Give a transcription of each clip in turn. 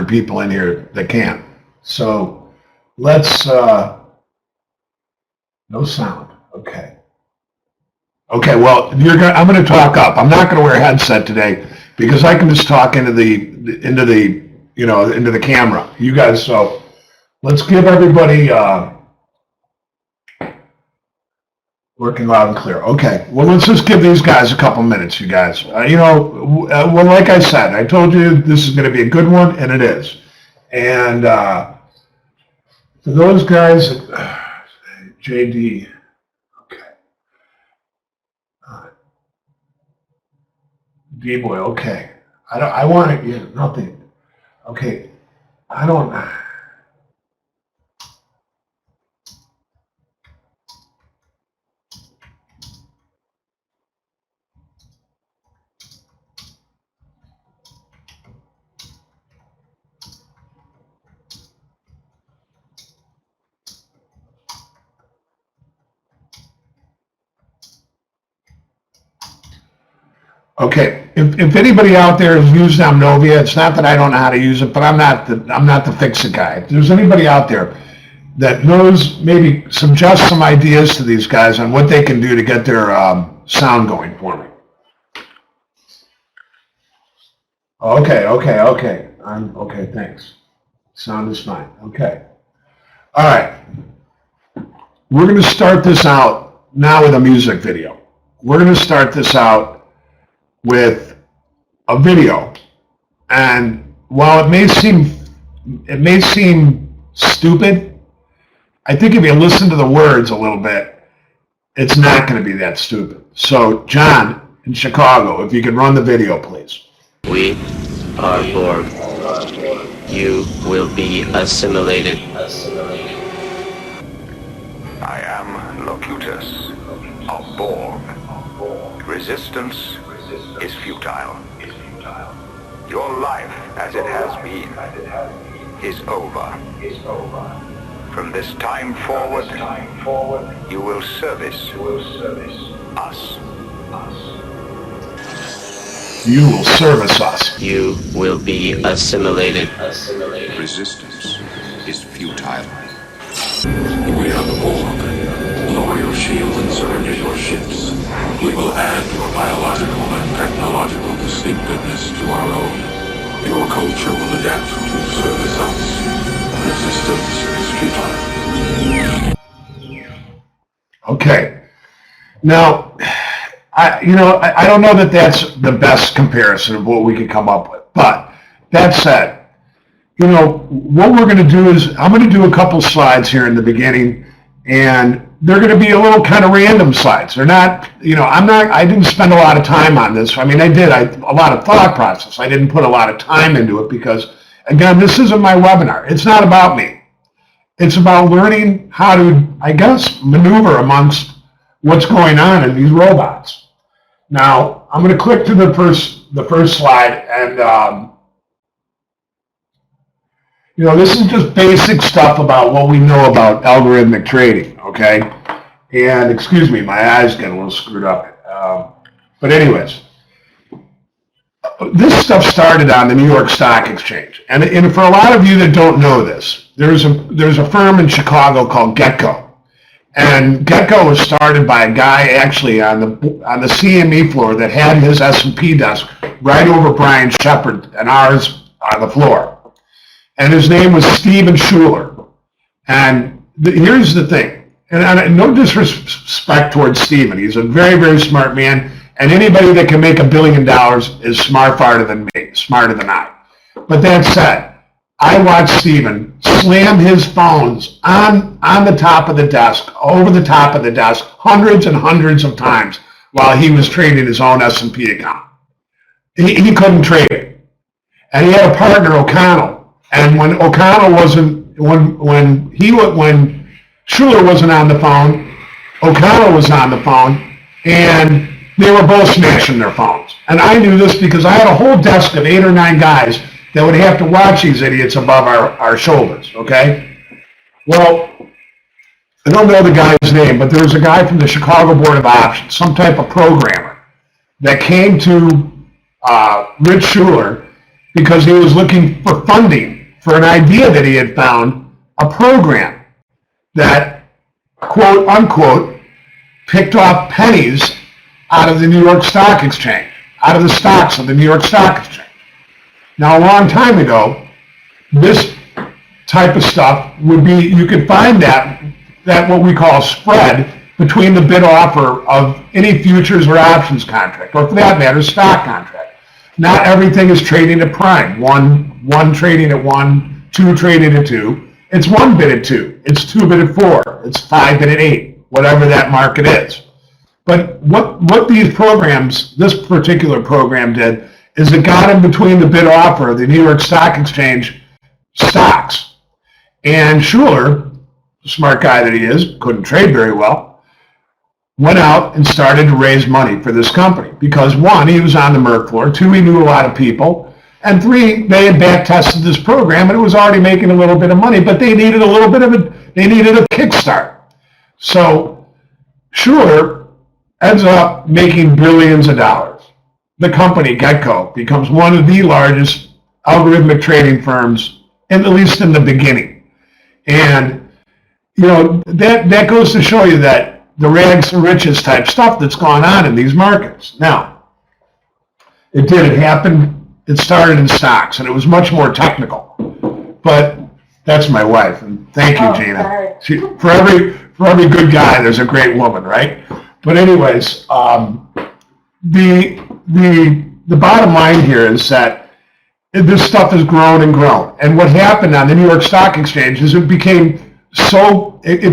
people in here that can. So let's, no sound, okay. Okay, well, I'm going to talk up. I'm not going to wear a headset today because I can just talk into the camera. You guys, so let's give everybody working loud and clear. Okay, well, let's just give these guys a couple minutes, you guys. Well, like I said, I told you this is going to be a good one, and it is. And for those guys, JD. D-boy, okay. I want it, yeah, nothing. Okay, I don't. Okay, if anybody out there has used Omnovia, it's not that I don't know how to use it, but I'm not the fix-it guy. If there's anybody out there that knows, maybe suggest some ideas to these guys on what they can do to get their sound going for me. Okay. Okay, thanks. Sound is fine. Okay. All right. We're going to start this out now with a music video. We're going to start this out with a video, and while it may seem stupid, I think if you listen to the words a little bit, it's not going to be that stupid. So, John in Chicago, if you could run the video, please. We are Borg. You will be assimilated. I am Locutus of Borg. Resistance is futile. Your life, as it has been, is over. From this time forward, you will service us. You will service us. You will be assimilated. Resistance is futile. We are the Borg. Lower your shields and surrender your ships. We will add your biological and technological distinctiveness to our own. Your culture will adapt to service us. Resistance is futile. Okay. Now, I don't know that that's the best comparison of what we could come up with. But that said, what we're going to do is I'm going to do a couple slides here in the beginning, and they're going to be a little kind of random slides. They're not, I didn't spend a lot of time on this. I mean, a lot of thought process. I didn't put a lot of time into it because, again, this isn't my webinar. It's not about me. It's about learning how to, I guess, maneuver amongst what's going on in these robots. Now, I'm going to click to the first slide, and this is just basic stuff about what we know about algorithmic trading, okay? And excuse me, my eyes get a little screwed up. But anyways, this stuff started on the New York Stock Exchange. And for a lot of you that don't know this, there's a firm in Chicago called GetGo. And GetGo was started by a guy actually on the CME floor that had his S&P desk right over Brian Shepard and ours on the floor. And his name was Steven Schuler. And here's the thing, and no disrespect towards Steven. He's a very, very smart man, and anybody that can make $1 billion is smarter than I. But that said, I watched Steven slam his phones on the top of the desk, over the top of the desk, hundreds and hundreds of times while he was trading his own S&P account. He couldn't trade it. And he had a partner, O'Connell. And when O'Connell wasn't, when Schuler wasn't on the phone, O'Connell was on the phone, and they were both smashing their phones. And I knew this because I had a whole desk of 8 or 9 guys that would have to watch these idiots above our shoulders, okay? Well, I don't know the guy's name, but there was a guy from the Chicago Board of Options, some type of programmer, that came to Rich Schuler because he was looking for funding for an idea that he had found, a program that, quote unquote, picked off pennies out of the New York Stock Exchange, out of the stocks of the New York Stock Exchange. Now, a long time ago, this type of stuff would be, you could find that what we call spread between the bid offer of any futures or options contract, or for that matter, stock contract. Not everything is trading at prime. One trading at 1, 2 trading at 2. It's 1 bid at 2. It's 2 bid at 4. It's 5 bid at 8, whatever that market is. But what these programs, this particular program did, is it got in between the bid offer of the New York Stock Exchange stocks. And Schuler, the smart guy that he is, couldn't trade very well, went out and started to raise money for this company. Because 1, he was on the Merck floor, 2, he knew a lot of people, and 3, they had back tested this program and it was already making a little bit of money, but they needed they needed a kickstart. So Schuler ends up making billions of dollars. The company, Getco, becomes one of the largest algorithmic trading firms, at least in the beginning. And, that goes to show you that the rags to riches type stuff that's gone on in these markets. Now, it happened, it started in stocks, and it was much more technical. But that's my wife, and thank you, Gina. For every good guy, there's a great woman, right? But anyways, the bottom line here is that this stuff has grown and grown. And what happened on the New York Stock Exchange is there became so many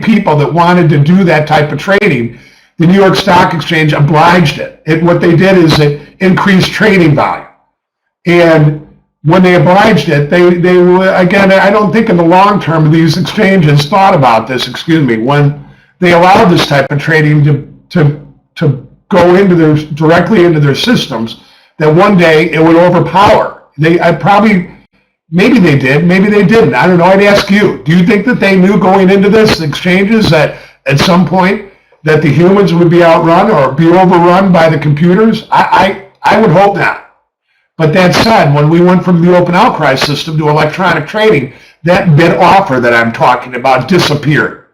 people that wanted to do that type of trading. The New York Stock Exchange obliged it. What they did is it increased trading volume. And when they obliged it, they again, I don't think in the long term these exchanges thought about this, when they allowed this type of trading to go directly into their systems, that one day it would overpower. Maybe they did, maybe they didn't. I don't know, I'd ask you. Do you think that they knew going into this exchanges that at some point that the humans would be outrun or be overrun by the computers? I would hope not. But that said, when we went from the open outcry system to electronic trading, that bid offer that I'm talking about disappeared.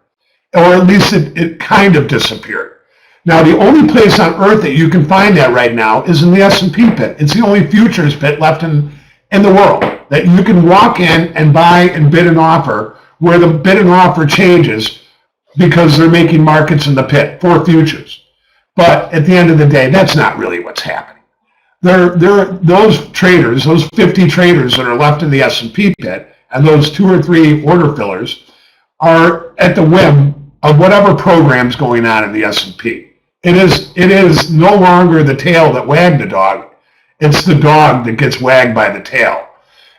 Or at least it kind of disappeared. Now, the only place on earth that you can find that right now is in the S&P pit. It's the only futures pit left in the world that you can walk in and buy and bid an offer where the bid and offer changes because they're making markets in the pit for futures. But at the end of the day, that's not really what's happening. Those traders, those 50 traders that are left in the S&P pit, and those 2 or 3 order fillers are at the whim of whatever program's going on in the S&P. It is no longer the tail that wagged the dog. It's the dog that gets wagged by the tail.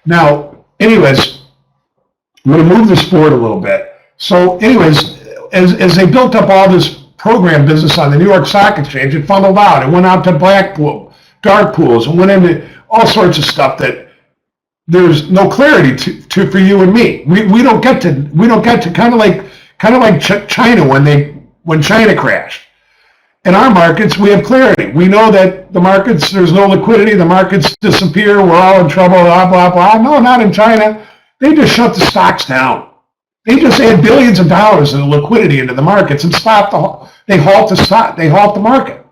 Now, anyways, I'm going to move this forward a little bit. So anyways, as they built up all this program business on the New York Stock Exchange, it funneled out. It went out to dark pools, and went into all sorts of stuff that there's no clarity to for you and me. We don't get to kind of like China when China crashed. In our markets, we have clarity. We know that the markets, there's no liquidity, the markets disappear, we're all in trouble, blah, blah, blah. No, not in China. They just shut the stocks down. They just add billions of dollars in liquidity into the markets and they halt the market.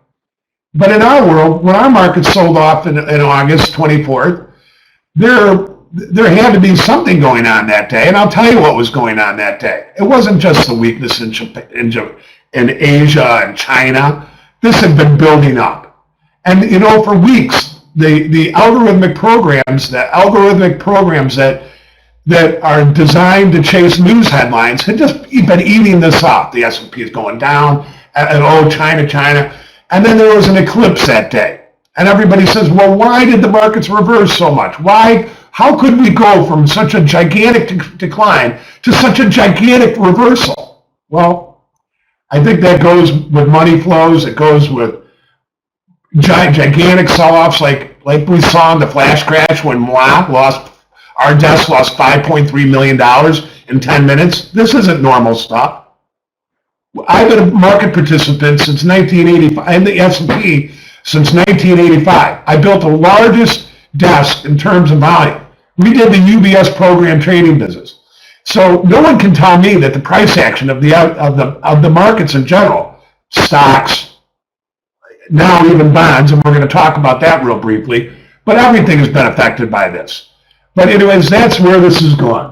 But in our world, when our market sold off in August 24th, there had to be something going on that day, and I'll tell you what was going on that day. It wasn't just the weakness in Asia and China. This had been building up. And, for weeks, the algorithmic programs that are designed to chase news headlines had just been eating this up. The S&P is going down, and China. And then there was an eclipse that day. And everybody says, well, why did the markets reverse so much? How could we go from such a gigantic decline to such a gigantic reversal? Well, I think that goes with money flows. It goes with gigantic sell-offs like we saw in the flash crash when our desk lost $5.3 million in 10 minutes. This isn't normal stuff. I've been a market participant since 1985, in the S&P since 1985. I built the largest desk in terms of volume. We did the UBS program trading business. So no one can tell me that the price action of the markets in general, stocks, now even bonds, and we're going to talk about that real briefly, but everything has been affected by this. But anyways, that's where this is going.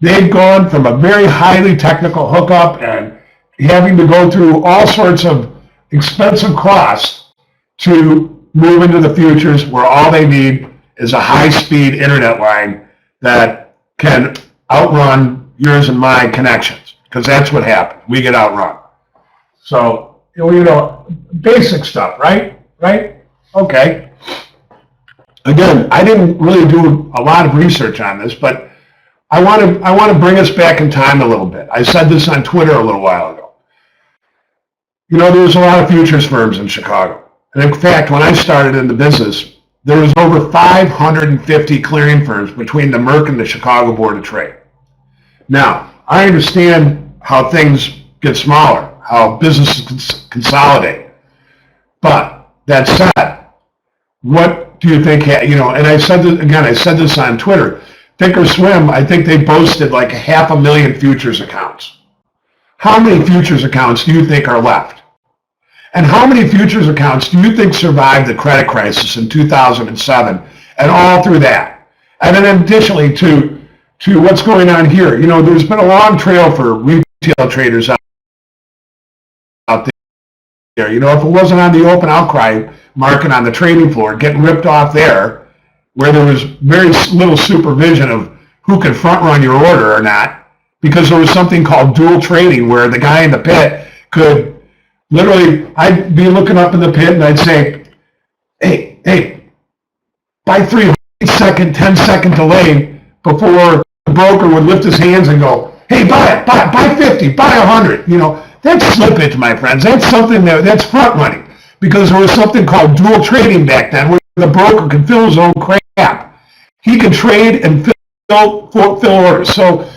They've gone from a very highly technical hookup and having to go through all sorts of expensive costs to move into the futures where all they need is a high-speed internet line that can outrun yours and my connections, because that's what happened. We get outrun. So, basic stuff, right? Okay. Again, I didn't really do a lot of research on this, but I want to bring us back in time a little bit. I said this on Twitter a little while ago. There's a lot of futures firms in Chicago. And in fact, when I started in the business, there was over 550 clearing firms between the Merc and the Chicago Board of Trade. Now, I understand how things get smaller, how businesses consolidate. But that said, what do you think, and I said this on Twitter, Thinkorswim, I think they boasted like 500,000 futures accounts. How many futures accounts do you think are left? And how many futures accounts do you think survived the credit crisis in 2007 and all through that? And then additionally to what's going on here, there's been a long trail for retail traders out there. If it wasn't on the open outcry market on the trading floor, getting ripped off there, where there was very little supervision of who could front run your order or not, because there was something called dual trading where the guy in the pit could literally, I'd be looking up in the pit and I'd say, hey, buy 3 second, 10-second delay before the broker would lift his hands and go, hey, buy 50, buy 100. That's slippage, my friends. That's something that's front running, because there was something called dual trading back then where the broker could fill his own crap. He could trade and fill orders. So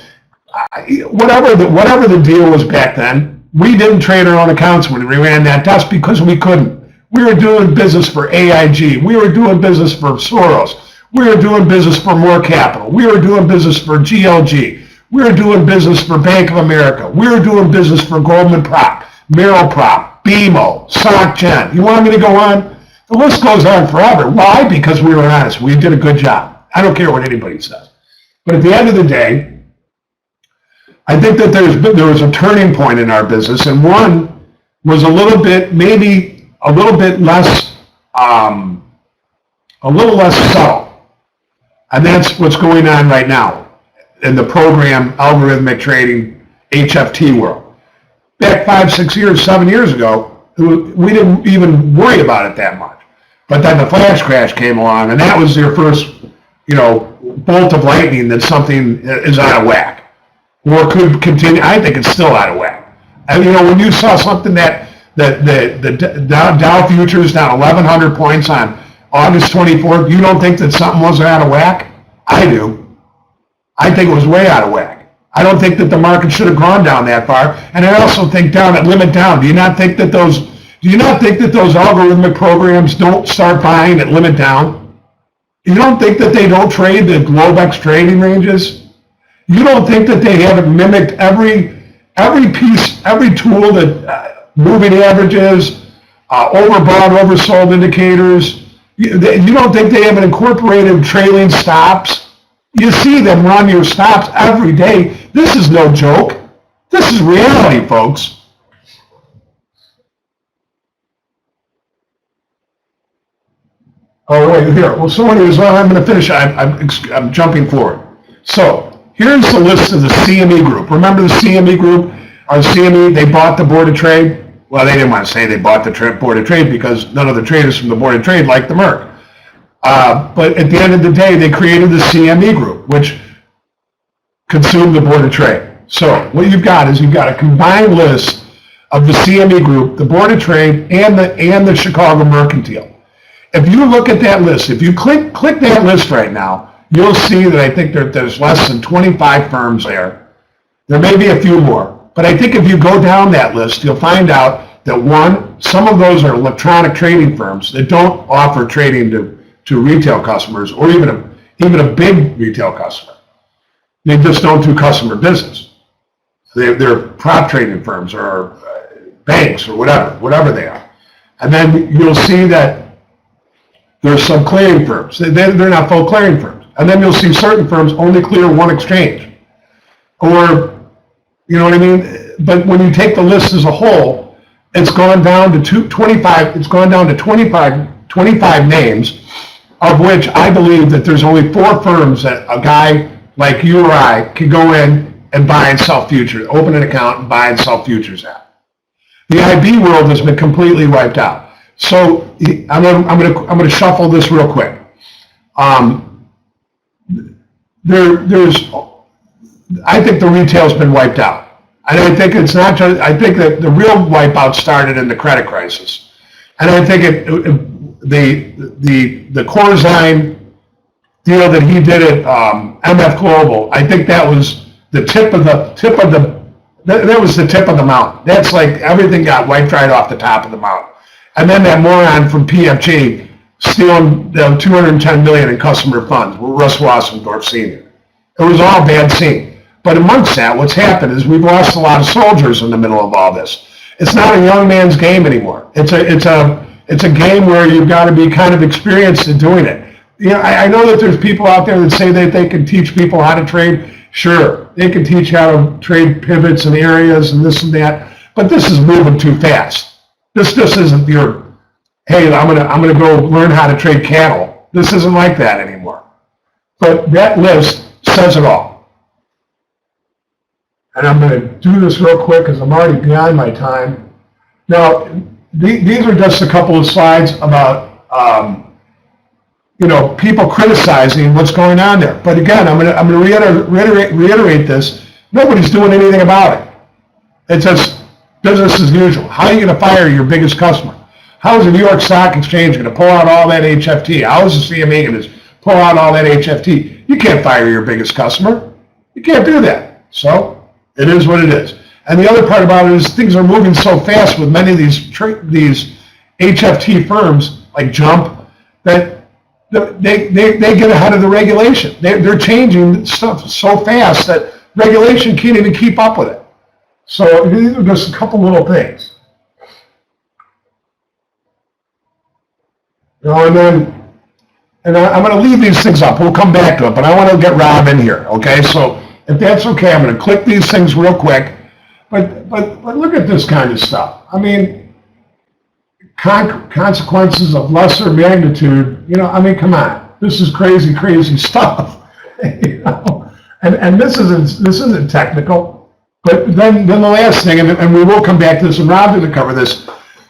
whatever the deal was back then, we didn't trade our own accounts when we ran that desk because we couldn't. We were doing business for AIG. We were doing business for Soros. We were doing business for More Capital. We were doing business for GLG. We were doing business for Bank of America. We were doing business for Goldman Prop, Merrill Prop, BMO, SocGen. You want me to go on? The list goes on forever. Why? Because we were honest. We did a good job. I don't care what anybody says. But at the end of the day, I think that there was a turning point in our business, and one was maybe a little less subtle. And that's what's going on right now in the program algorithmic trading HFT world. Back 5, 6 years, 7 years ago, we didn't even worry about it that much. But then the flash crash came along, and that was your first, bolt of lightning that something is out of whack. Or could continue. I think it's still out of whack. And when you saw something that the Dow futures down 1,100 points on August 24th, you don't think that something wasn't out of whack? I do. I think it was way out of whack. I don't think that the market should have gone down that far. And I also think down at limit down. Do you not think that those algorithmic programs don't start buying at limit down? You don't think that they don't trade the Globex trading ranges? You don't think that they haven't mimicked every piece, every tool that moving averages, overbought, oversold indicators? You don't think they haven't incorporated trailing stops? You see them run your stops every day. This is no joke. This is reality, folks. Oh, wait, here. Well, so anyways, I'm going to finish. I'm jumping forward. So here's the list of the CME group. Remember the CME group? Our CME, they bought the Board of Trade. Well, they didn't want to say they bought the Board of Trade because none of the traders from the Board of Trade liked the Merc. But at the end of the day, they created the CME group, which consumed the Board of Trade. So what you've got a combined list of the CME group, the Board of Trade, and the Chicago Mercantile. If you look at that list, if you click that list right now, you'll see that I think there's less than 25 firms there. There may be a few more, but I think if you go down that list, you'll find out that some of those are electronic trading firms that don't offer trading to retail customers, or even a big retail customer. They just don't do customer business. They're prop trading firms or banks or whatever they are. And then you'll see that there's some clearing firms. They're not full clearing firms. And then you'll see certain firms only clear one exchange. Or, you know what I mean? But when you take the list as a whole, it's gone down to 25. It's gone down to 25 names, of which I believe that there's only 4 firms that a guy like you or I can go in and buy and sell futures, open an account and buy and sell futures at. The IB world has been completely wiped out. So I'm gonna shuffle this real quick. I think the retail's been wiped out. And I think it's not just, I think that the real wipeout started in the credit crisis. And I think the Corzine deal that he did at MF Global, I think that was the tip of the mountain. That's like everything got wiped right off the top of the mountain. And then that moron from PFG stealing $210 million in customer funds, Russ Wassendorf Sr. It was all bad scene. But amongst that, what's happened is we've lost a lot of soldiers in the middle of all this. It's not a young man's game anymore. It's a game where you've got to be kind of experienced in doing it. You know, I know that there's people out there that say that they can teach people how to trade. Sure, they can teach how to trade pivots and areas and this and that, but this is moving too fast. This just isn't your, hey, I'm gonna go learn how to trade cattle. This isn't like that anymore. But that list says it all. And I'm going to do this real quick because I'm already behind my time. Now, these are just a couple of slides about, people criticizing what's going on there. But again, I'm going to reiterate this. Nobody's doing anything about it. It's just business as usual. How are you going to fire your biggest customer? How is the New York Stock Exchange going to pull out all that HFT? How is the CME going to pull out all that HFT? You can't fire your biggest customer. You can't do that. So it is what it is. And the other part about it is things are moving so fast with many of these HFT firms like Jump that they get ahead of the regulation. They're changing stuff so fast that regulation can't even keep up with it. So these are just a couple little things. And I'm going to leave these things up. We'll come back to it, but I want to get Rob in here. Okay, so if that's okay, I'm going to click these things real quick. But look at this kind of stuff. I mean, consequences of lesser magnitude. Come on. This is crazy stuff. And this isn't technical. But then the last thing, and we will come back to this, and Rob's going to cover this.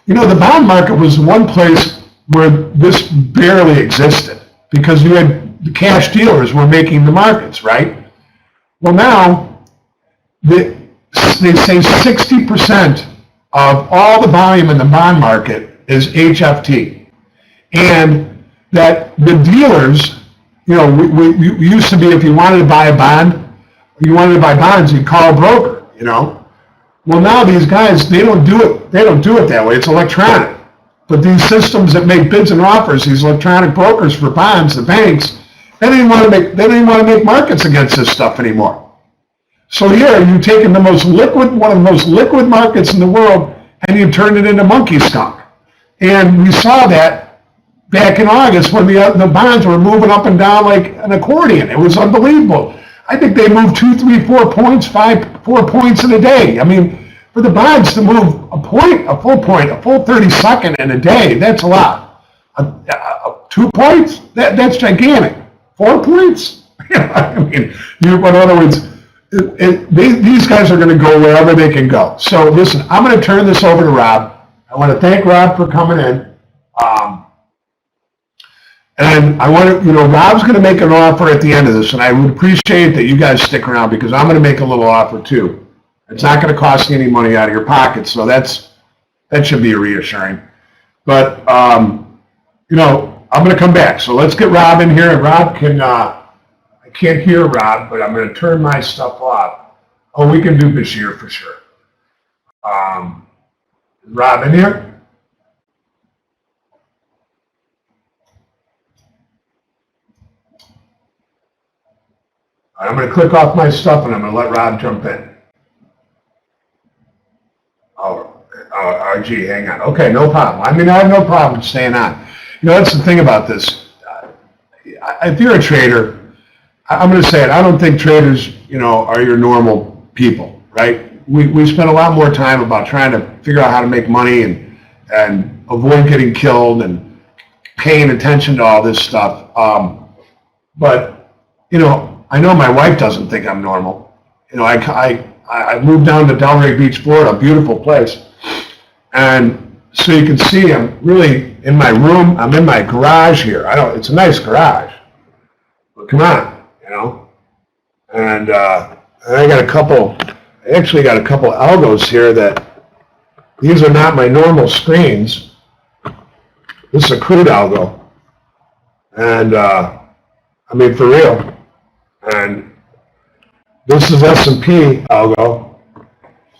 The bond market was one place where this barely existed because you had the cash dealers were making the markets, right? Well, now they say 60% of all the volume in the bond market is HFT, and that the dealers, we used to be, if you wanted to buy a bond, you wanted to buy bonds, you'd call a broker. Well, now these guys, they don't do it that way. It's electronic. But these systems that make bids and offers, these electronic brokers for bonds, the banks, they don't even want to make markets against this stuff anymore. So here you've taken one of the most liquid markets in the world, and you've turned it into monkey skunk. And we saw that back in August when the bonds were moving up and down like an accordion. It was unbelievable. I think they moved 2, 3, 4 points, 4 points in a day. I mean, for the bonds to move a full 30-second in a day, that's a lot. 2 points, that's gigantic. 4 points? In other words, these guys are going to go wherever they can go. So listen, I'm going to turn this over to Rob. I want to thank Rob for coming in. And I want to, Rob's going to make an offer at the end of this, and I would appreciate that you guys stick around because I'm going to make a little offer too. It's not going to cost you any money out of your pocket, so that should be reassuring. But I'm going to come back. So let's get Rob in here. And Rob can, I can't hear Rob, but I'm going to turn my stuff off. Oh, we can do Bashir for sure. Is Rob in here? I'm going to click off my stuff and I'm going to let Rob jump in. RG, hang on. Okay, no problem. I mean, I have no problem staying on. You know, that's the thing about this. If you're a trader, I'm going to say it, I don't think traders, you know, are your normal people, right? We spend a lot more time about trying to figure out how to make money and avoid getting killed and paying attention to all this stuff. But, you know my wife doesn't think I'm normal. You know, I moved down to Delray Beach, Florida, a beautiful place. And so you can see I'm really in my room. I'm in my garage here. It's a nice garage. But come on, you know. And I actually got a couple algos here that these are not my normal screens. This is a crude algo. And I mean, for real. And this is S&P algo.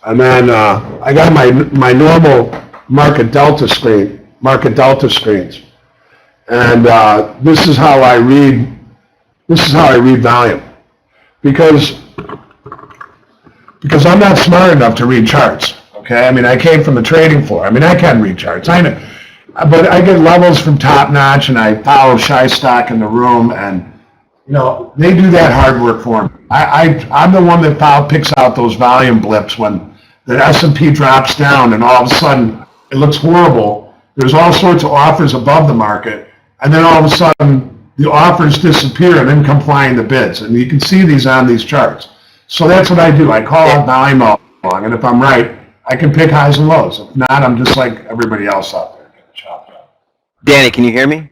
And then I got my normal market delta screens. And this is how I read volume. Because I'm not smart enough to read charts. Okay? I mean, I came from the trading floor. I mean, I can read charts. I know. But I get levels from Top Notch, and I follow Shy Stock in the room, and you know, they do that hard work for me. I'm the one that picks out those volume blips when the S&P drops down and all of a sudden it looks horrible. There's all sorts of offers above the market, and then all of a sudden the offers disappear and then come flying the bids. And you can see these on these charts. So that's what I do. I call out volume all along, and if I'm right, I can pick highs and lows. If not, I'm just like everybody else out there getting chopped up. Danny, can you hear me?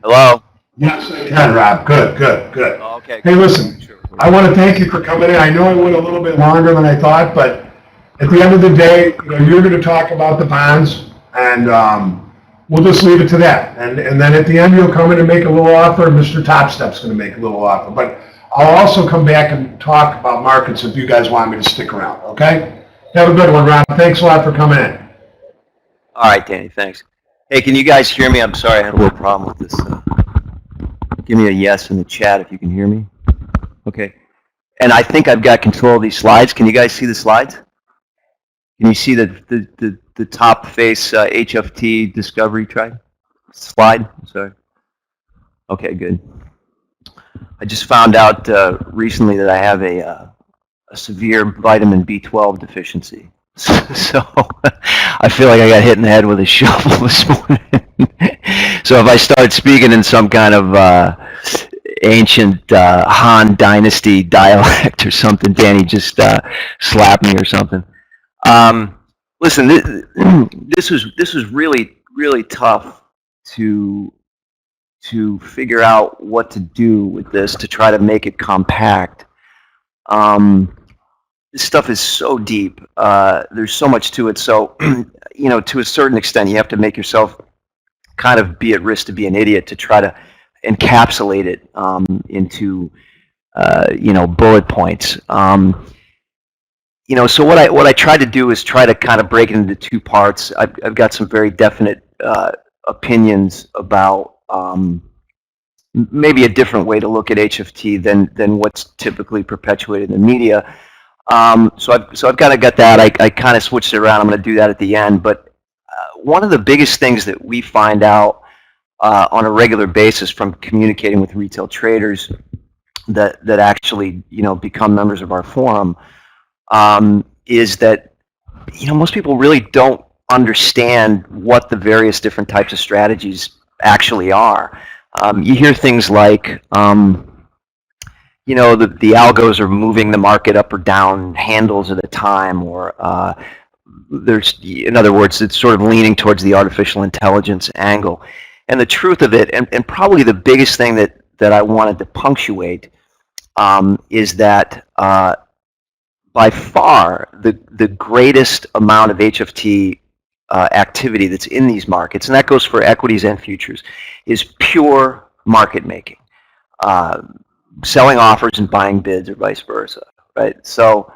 Hello? Yes, I can, Rob. Good. Oh, okay. Hey, listen, I want to thank you for coming in. I know it went a little bit longer than I thought, but at the end of the day, you know, you're going to talk about the bonds, and we'll just leave it to that. And then at the end, you'll come in and make a little offer. MrTopStep's going to make a little offer. But I'll also come back and talk about markets if you guys want me to stick around, okay? Have a good one, Rob. Thanks a lot for coming in. All right, Danny, thanks. Hey, can you guys hear me? I'm sorry, I had a little problem with this. Give me a yes in the chat if you can hear me. Okay. And I think I've got control of these slides. Can you guys see the slides? Can you see the top face HFT discovery slide? Sorry. Okay, good. I just found out recently that I have a severe vitamin B12 deficiency. So I feel like I got hit in the head with a shovel this morning. So if I start speaking in some kind of ancient Han Dynasty dialect or something, Danny, just slap me or something. Listen, this was really tough to figure out what to do with this to try to make it compact. This stuff is so deep. There's so much to it. So, you know, to a certain extent, you have to make yourself kind of be at risk to be an idiot to try to encapsulate it into, you know, bullet points. You know, so what I try to do is try to kind of break it into two parts. I've got some very definite opinions about maybe a different way to look at HFT than what's typically perpetuated in the media. So I've kind of got that. I kind of switched it around. I'm going to do that at the end. But one of the biggest things that we find out on a regular basis from communicating with retail traders that actually, you know, become members of our forum is that, you know, most people really don't understand what the various different types of strategies actually are. You hear things like, you know, the algos are moving the market up or down handles at a time, or there's, in other words, it's sort of leaning towards the artificial intelligence angle. And the truth of it, and probably the biggest thing that I wanted to punctuate, is that by far the greatest amount of HFT activity that's in these markets, and that goes for equities and futures, is pure market making. Selling offers and buying bids or vice versa, right? So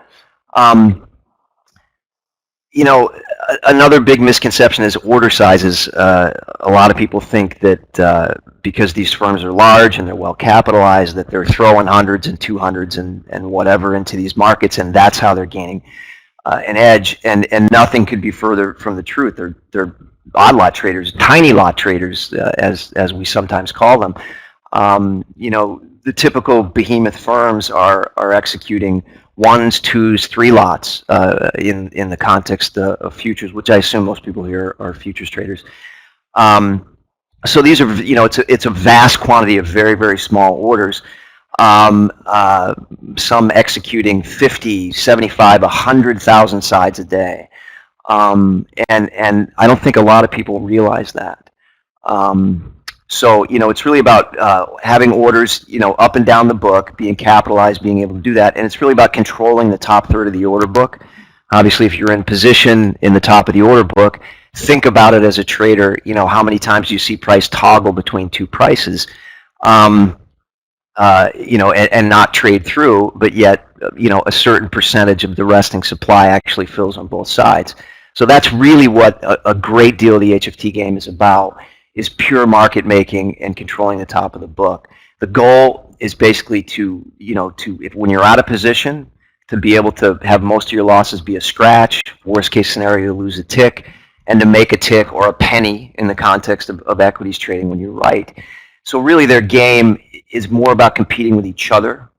Another big misconception is order sizes. A lot of people think that because these firms are large and they're well capitalized, that they're throwing hundreds and 200s and whatever into these markets, and that's how they're gaining an edge. And nothing could be further from the truth. They're odd lot traders, tiny lot traders, as we sometimes call them. The typical behemoth firms are executing 1s, 2s, 3 lots in the context of futures, which I assume most people here are futures traders. So these are, it's a vast quantity of very, very small orders. Some executing 50, 75, 100,000 sides a day. And I don't think a lot of people realize that. So, it's really about having orders, up and down the book, being capitalized, being able to do that. And it's really about controlling the top third of the order book. Obviously, if you're in position in the top of the order book, think about it as a trader, how many times do you see price toggle between two prices, and not trade through, but yet, a certain percentage of the resting supply actually fills on both sides. So that's really what a great deal of the HFT game is about, is pure market making and controlling the top of the book. The goal is basically to, when you're out of position, to be able to have most of your losses be a scratch, worst case scenario, to lose a tick, and to make a tick or a penny in the context of equities trading when you're right. So really their game is more about competing with each other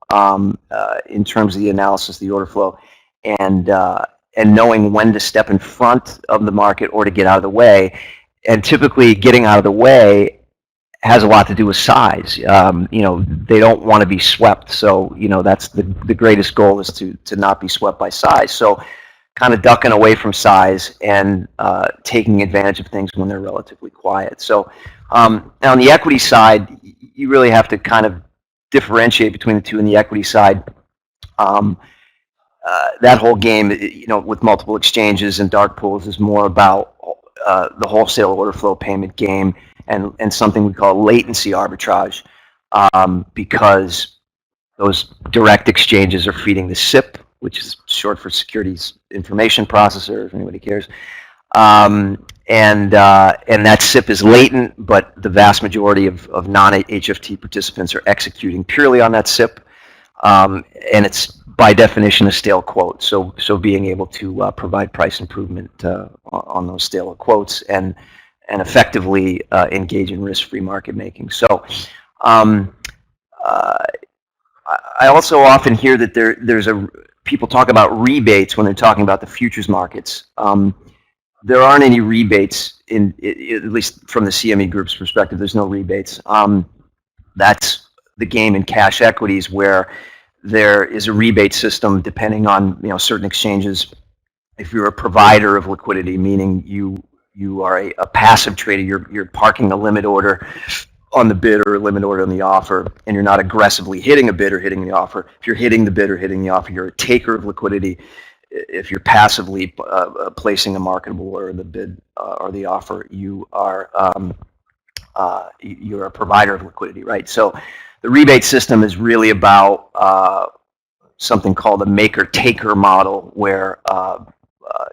in terms of the analysis of the order flow, and knowing when to step in front of the market or to get out of the way. And typically getting out of the way has a lot to do with size. They don't want to be swept. So, that's the greatest goal, is to not be swept by size. So kind of ducking away from size and taking advantage of things when they're relatively quiet. So now on the equity side, you really have to kind of differentiate between the two. On the equity side, that whole game, with multiple exchanges and dark pools, is more about the wholesale order flow payment game and something we call latency arbitrage, because those direct exchanges are feeding the SIP, which is short for Securities Information Processor, if anybody cares. And that SIP is latent, but the vast majority of non-HFT participants are executing purely on that SIP, and it's by definition a stale quote. So being able to provide price improvement on those stale quotes and effectively engage in risk-free market making. So I also often hear that people talk about rebates when they're talking about the futures markets. There aren't any rebates, at least from the CME Group's perspective. There's no rebates. That's the game in cash equities, where there is a rebate system depending on certain exchanges. If you're a provider of liquidity, meaning you are a passive trader, you're parking a limit order on the bid or a limit order on the offer, and you're not aggressively hitting a bid or hitting the offer. If you're hitting the bid or hitting the offer, you're a taker of liquidity. If you're passively placing a marketable order in the bid or the offer, you're a provider of liquidity, right? So the rebate system is really about something called a maker-taker model, where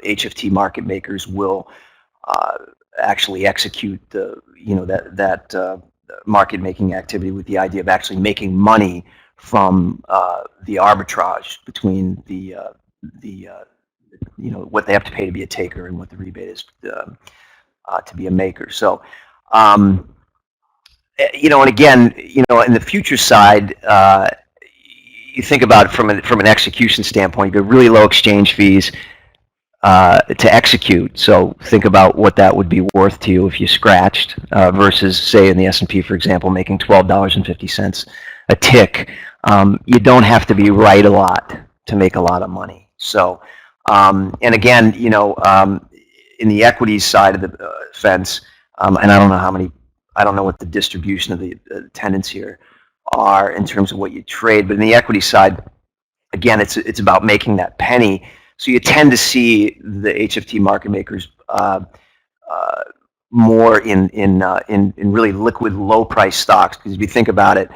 HFT market makers will actually execute that market making activity with the idea of actually making money from the arbitrage between what they have to pay to be a taker and what the rebate is to be a maker. So. And again, in the future side, you think about it from an execution standpoint. You have really low exchange fees to execute. So think about what that would be worth to you if you scratched, versus, say, in the S&P, for example, making $12.50 a tick. You don't have to be right a lot to make a lot of money. So, and again, in the equities side of the fence, and I don't know what the distribution of the attendance here are in terms of what you trade, but in the equity side, again, it's about making that penny. So you tend to see the HFT market makers more in really liquid, low price stocks. Because if you think about it,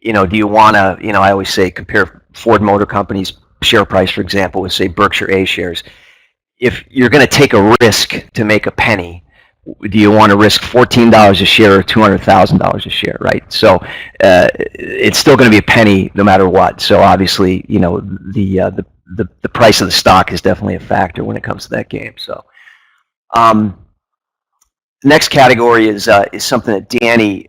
do you want to? I always say compare Ford Motor Company's share price, for example, with, say, Berkshire A shares. if you're going to take a risk to make a penny, do you want to risk $14 a share or $200,000 a share, right? So it's still going to be a penny no matter what. So obviously, you know, the price of the stock is definitely a factor when it comes to that game. So next category is something that Danny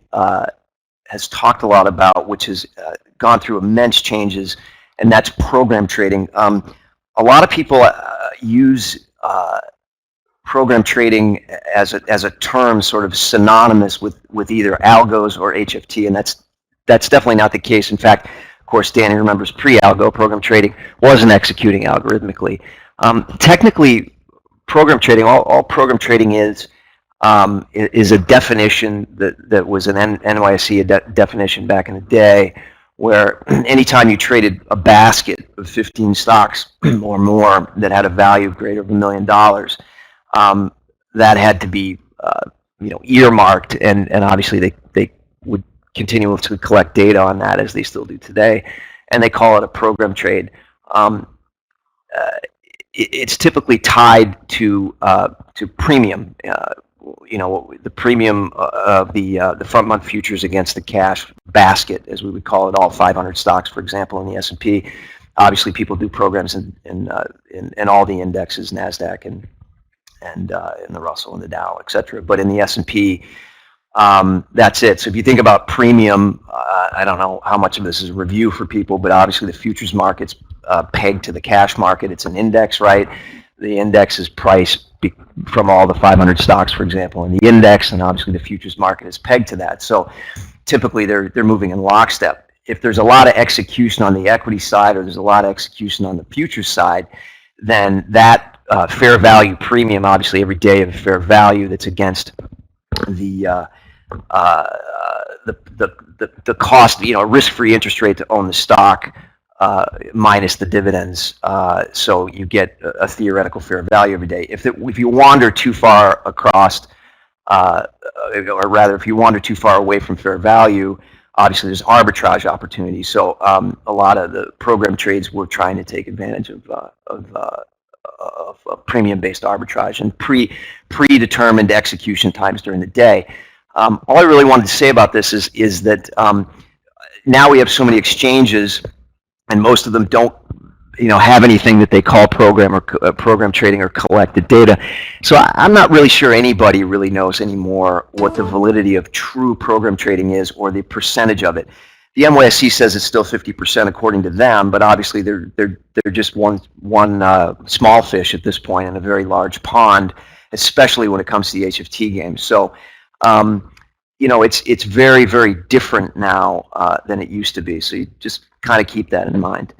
has talked a lot about, which has gone through immense changes, and that's program trading. A lot of people use program trading as a term sort of synonymous with either algos or HFT, and that's definitely not the case. In fact, of course, Danny remembers pre-algo program trading wasn't executing algorithmically. Technically, program trading, all program trading is a definition that was an NYSE definition back in the day, where anytime you traded a basket of 15 stocks or more that had a value greater than $1 million, that had to be earmarked, and obviously they would continue to collect data on that, as they still do today, and they call it a program trade. It's typically tied to premium. The premium of the front month futures against the cash basket, as we would call it, all 500 stocks, for example, in the S&P. Obviously, people do programs in all the indexes, NASDAQ and the Russell and the Dow, etc. But in the S&P, that's it. So if you think about premium, I don't know how much of this is a review for people, but obviously the futures market's pegged to the cash market. It's an index, right? The index is priced from all the 500 stocks, for example, in the index, and obviously the futures market is pegged to that. So typically they're moving in lockstep. If there's a lot of execution on the equity side, or there's a lot of execution on the futures side, then that fair value premium, obviously every day of fair value that's against the cost, risk-free interest rate to own the stock, minus the dividends, so you get a theoretical fair value every day. If you wander too far across, or rather, if you wander too far away from fair value, obviously there's arbitrage opportunities. So a lot of the program trades were trying to take advantage of premium-based arbitrage and predetermined execution times during the day. All I really wanted to say about this is that now we have so many exchanges, and most of them don't, have anything that they call program trading or collected data. So I'm not really sure anybody really knows anymore what the validity of true program trading is, or the percentage of it. The NYSE says it's still 50% according to them, but obviously they're just one small fish at this point in a very large pond, especially when it comes to the HFT game. So it's very, very different now than it used to be. So you just kind of keep that in mind.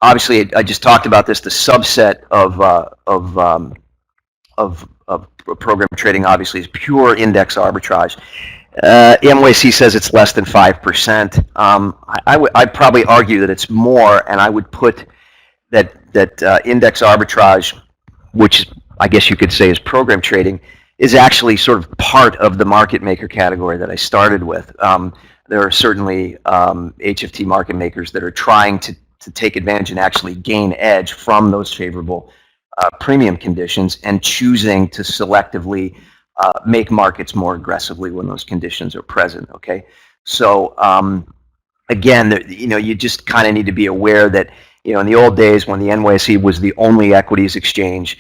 Obviously, I just talked about this. The subset of program trading, obviously, is pure index arbitrage. NYSE says it's less than 5%. I'd probably argue that it's more, and I would put that index arbitrage, which I guess you could say is program trading, is actually sort of part of the market maker category that I started with. There are certainly HFT market makers that are trying to take advantage and actually gain edge from those favorable premium conditions, and choosing to selectively make markets more aggressively when those conditions are present. Okay, so again, you just kind of need to be aware that in the old days when the NYSE was the only equities exchange,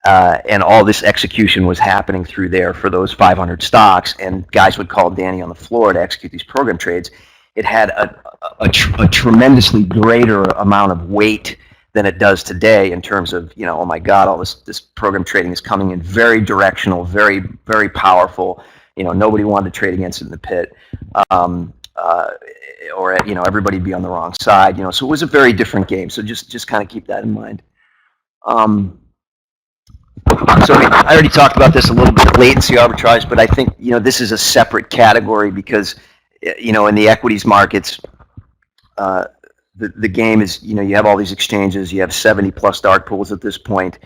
and all this execution was happening through there for those 500 stocks, and guys would call Danny on the floor to execute these program trades, it had a tremendously greater amount of weight than it does today, in terms of, oh my God, all this program trading is coming in very directional, very, very powerful. Nobody wanted to trade against it in the pit, or everybody be on the wrong side. So it was a very different game. So just kind of keep that in mind. So I already talked about this a little bit, latency arbitrage, but I think this is a separate category, because in the equities markets, the game is, you have all these exchanges, you have 70 plus dark pools at this point,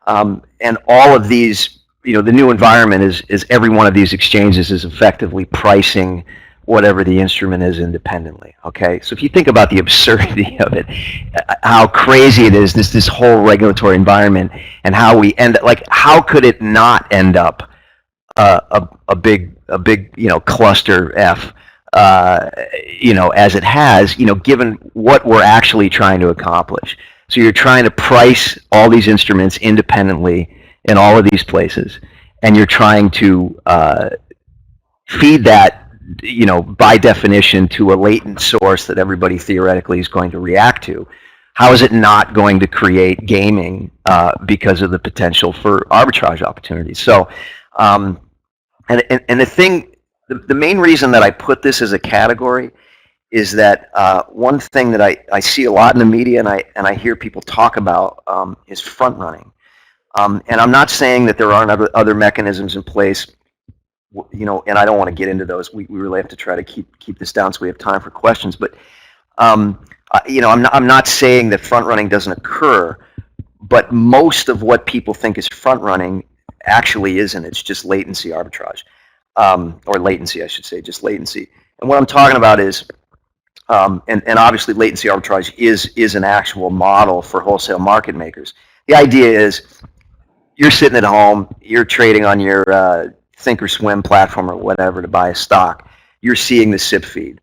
and all of these, the new environment is every one of these exchanges is effectively pricing whatever the instrument is independently. Okay, so if you think about the absurdity of it, how crazy it is, this whole regulatory environment, and how we end, like, how could it not end up a big cluster F, as it has, given what we're actually trying to accomplish. So you're trying to price all these instruments independently in all of these places, and you're trying to feed that, by definition, to a latent source that everybody theoretically is going to react to. How is it not going to create gaming because of the potential for arbitrage opportunities? So, and the main reason that I put this as a category is that one thing that I see a lot in the media and I hear people talk about is front running. And I'm not saying that there aren't other mechanisms in place, and I don't want to get into those. We really have to try to keep this down so we have time for questions. But I'm not saying that front running doesn't occur, but most of what people think is front running actually isn't. It's just latency arbitrage, or latency, I should say, just latency. And what I'm talking about is, and obviously latency arbitrage is an actual model for wholesale market makers. The idea is you're sitting at home, you're trading on your Thinkorswim platform or whatever to buy a stock. You're seeing the SIP feed.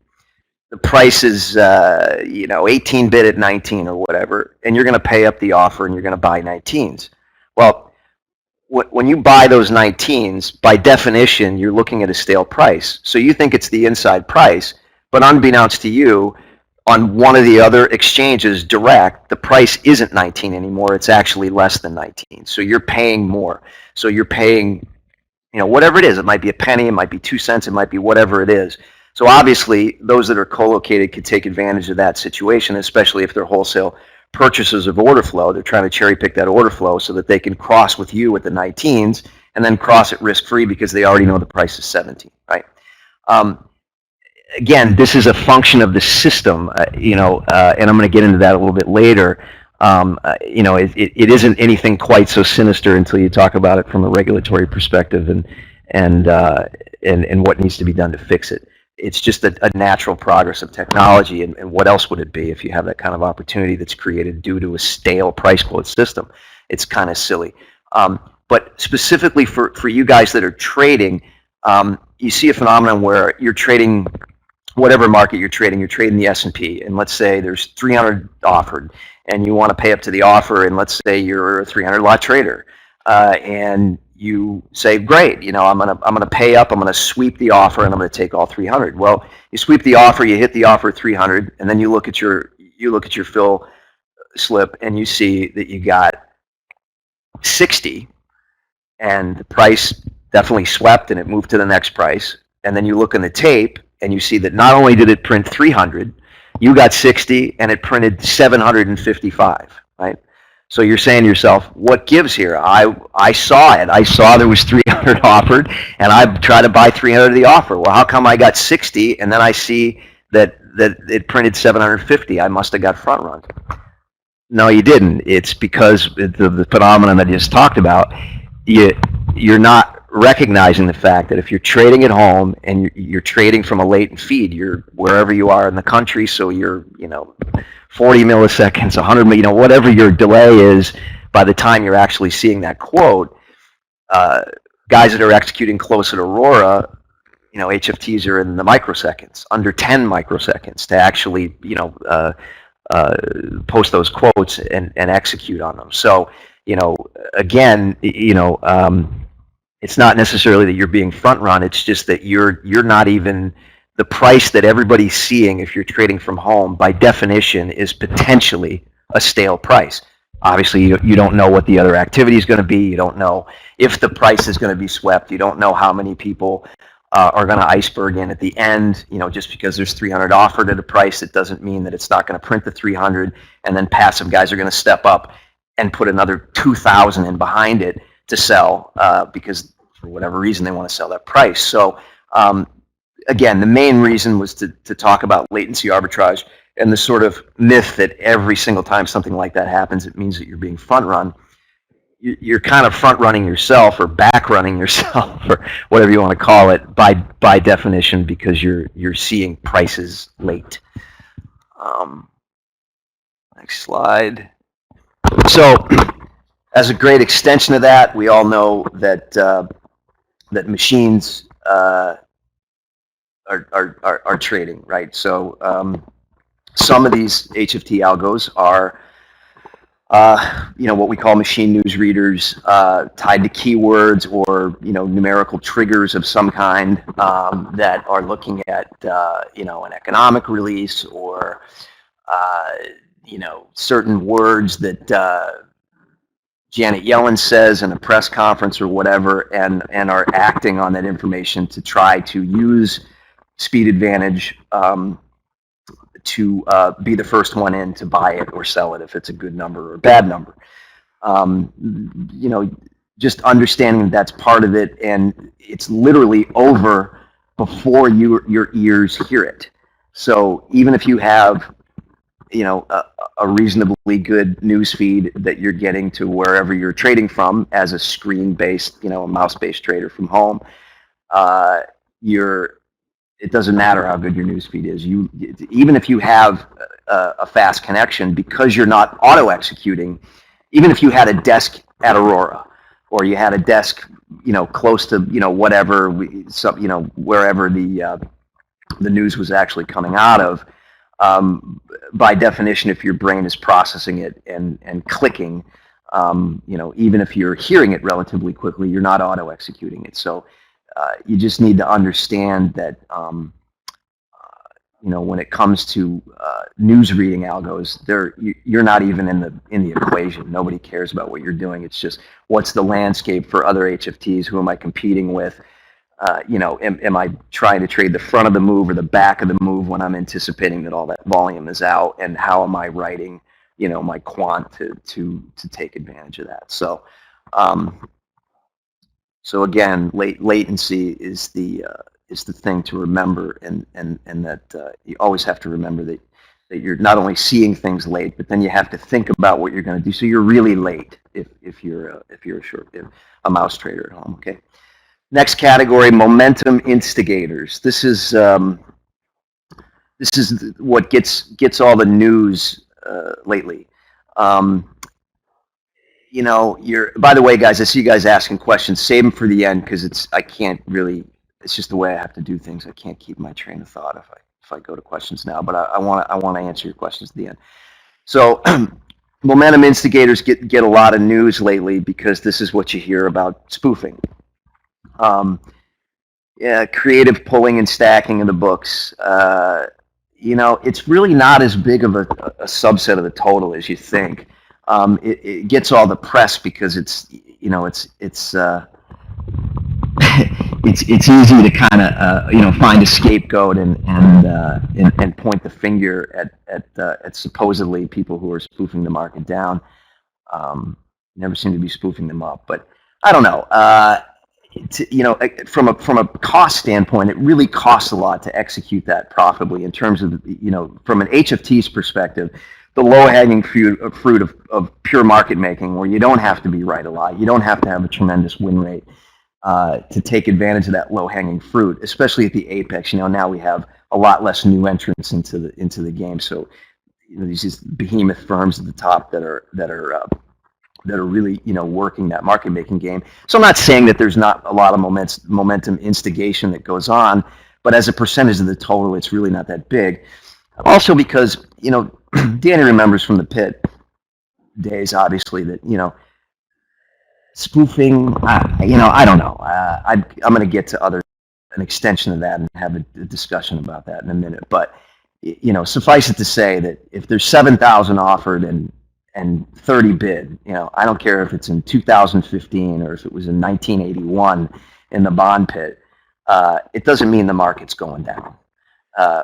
The price is 18-bit at 19 or whatever, and you're going to pay up the offer and you're going to buy 19s. Well, when you buy those 19s, by definition, you're looking at a stale price. So you think it's the inside price, but unbeknownst to you, on one of the other exchanges, direct, the price isn't 19 anymore. It's actually less than 19. So you're paying more. So you're paying, whatever it is. It might be a penny. It might be 2 cents. It might be whatever it is. So obviously, those that are co-located could take advantage of that situation, especially if they're wholesale purchasers of order flow. They're trying to cherry pick that order flow so that they can cross with you with the 19s and then cross it risk-free because they already know the price is 17, right? Again, this is a function of the system, and I'm going to get into that a little bit later. It isn't anything quite so sinister until you talk about it from a regulatory perspective and what needs to be done to fix it. It's just a natural progress of technology, and what else would it be if you have that kind of opportunity that's created due to a stale price quote system? It's kind of silly. But specifically for you guys that are trading, you see a phenomenon where you're trading whatever market you're trading the S&P, and let's say there's 300 offered, and you want to pay up to the offer, and let's say you're a 300 lot trader, and you say, great, I'm gonna pay up, I'm gonna sweep the offer, and I'm gonna take all 300. Well, you sweep the offer, you hit the offer at 300, and then you look at your fill slip, and you see that you got 60, and the price definitely swept, and it moved to the next price. And then you look in the tape, and you see that not only did it print 300, you got 60, and it printed 755, right? So you're saying to yourself, what gives here? I saw it. I saw there was 300 offered, and I tried to buy 300 of the offer. Well, how come I got 60, and then I see that it printed 750? I must have got front run. No, you didn't. It's because of the phenomenon that I just talked about. You're not recognizing the fact that if you're trading at home and you're trading from a latent feed, you're wherever you are in the country, so you're 40 milliseconds, 100, whatever your delay is by the time you're actually seeing that quote. Guys that are executing close at Aurora, HFTs are in the microseconds, under 10 microseconds to actually post those quotes and execute on them. So again, it's not necessarily that you're being front run. It's just that you're not even the price that everybody's seeing if you're trading from home. By definition, is potentially a stale price. Obviously, you don't know what the other activity is going to be. You don't know if the price is going to be swept. You don't know how many people are going to iceberg in at the end. Just because there's 300 offered at a price, it doesn't mean that it's not going to print the 300. And then passive guys are going to step up and put another 2,000 in behind it to sell because for whatever reason they want to sell that price. So again, the main reason was to talk about latency arbitrage and the sort of myth that every single time something like that happens, it means that you're being front run. you're kind of front running yourself or back running yourself or whatever you want to call it by definition, because you're seeing prices late. Next slide. So, as a great extension of that, we all know that that machines are trading, right? So some of these HFT algos are what we call machine news readers, tied to keywords or numerical triggers of some kind that are looking at an economic release or certain words that Janet Yellen says in a press conference or whatever, and are acting on that information to try to use speed advantage to be the first one in to buy it or sell it if it's a good number or a bad number. Just understanding that's part of it, and it's literally over before your ears hear it. So even if you have a reasonably good news feed that you're getting to wherever you're trading from as a screen-based, a mouse-based trader from home, it doesn't matter how good your news feed is. Even if you have a fast connection, because you're not auto-executing, even if you had a desk at Aurora, or you had a desk, close to, whatever, wherever the news was actually coming out of, by definition, if your brain is processing it and clicking, even if you're hearing it relatively quickly, you're not auto-executing it. So you just need to understand that, when it comes to news reading algos, you're not even in the equation. Nobody cares about what you're doing. It's just, what's the landscape for other HFTs? Who am I competing with? Am I trying to trade the front of the move or the back of the move when I'm anticipating that all that volume is out? And how am I writing, my quant to take advantage of that? So, again, latency is the thing to remember, and that you always have to remember that you're not only seeing things late, but then you have to think about what you're going to do. So you're really late if you're a mouse trader at home. Okay. Next category, momentum instigators. This is what gets all the news lately. By the way, guys, I see you guys asking questions. Save them for the end, because it's just the way I have to do things. I can't keep my train of thought if I go to questions now. But I want to answer your questions at the end. So momentum instigators get a lot of news lately, because this is what you hear about spoofing. Creative pulling and stacking of the books. It's really not as big of a subset of the total as you think. It gets all the press because it's easy to kind of find a scapegoat and point the finger at supposedly people who are spoofing the market down. Never seem to be spoofing them up, but I don't know. From a cost standpoint, it really costs a lot to execute that profitably in terms of, from an HFT's perspective, the low-hanging fruit of pure market making, where you don't have to be right a lot. You don't have to have a tremendous win rate to take advantage of that low-hanging fruit, especially at the apex. Now we have a lot less new entrants into the game. So, these behemoth firms at the top that are really, working that market making game. So I'm not saying that there's not a lot of momentum instigation that goes on, but as a percentage of the total, it's really not that big. Also because, Danny remembers from the pit days, obviously, that, spoofing, I don't know. I'm going to get to an extension of that and have a discussion about that in a minute. But, suffice it to say that if there's 7,000 offered and 30 bid, I don't care if it's in 2015 or if it was in 1981 in the bond pit, it doesn't mean the market's going down.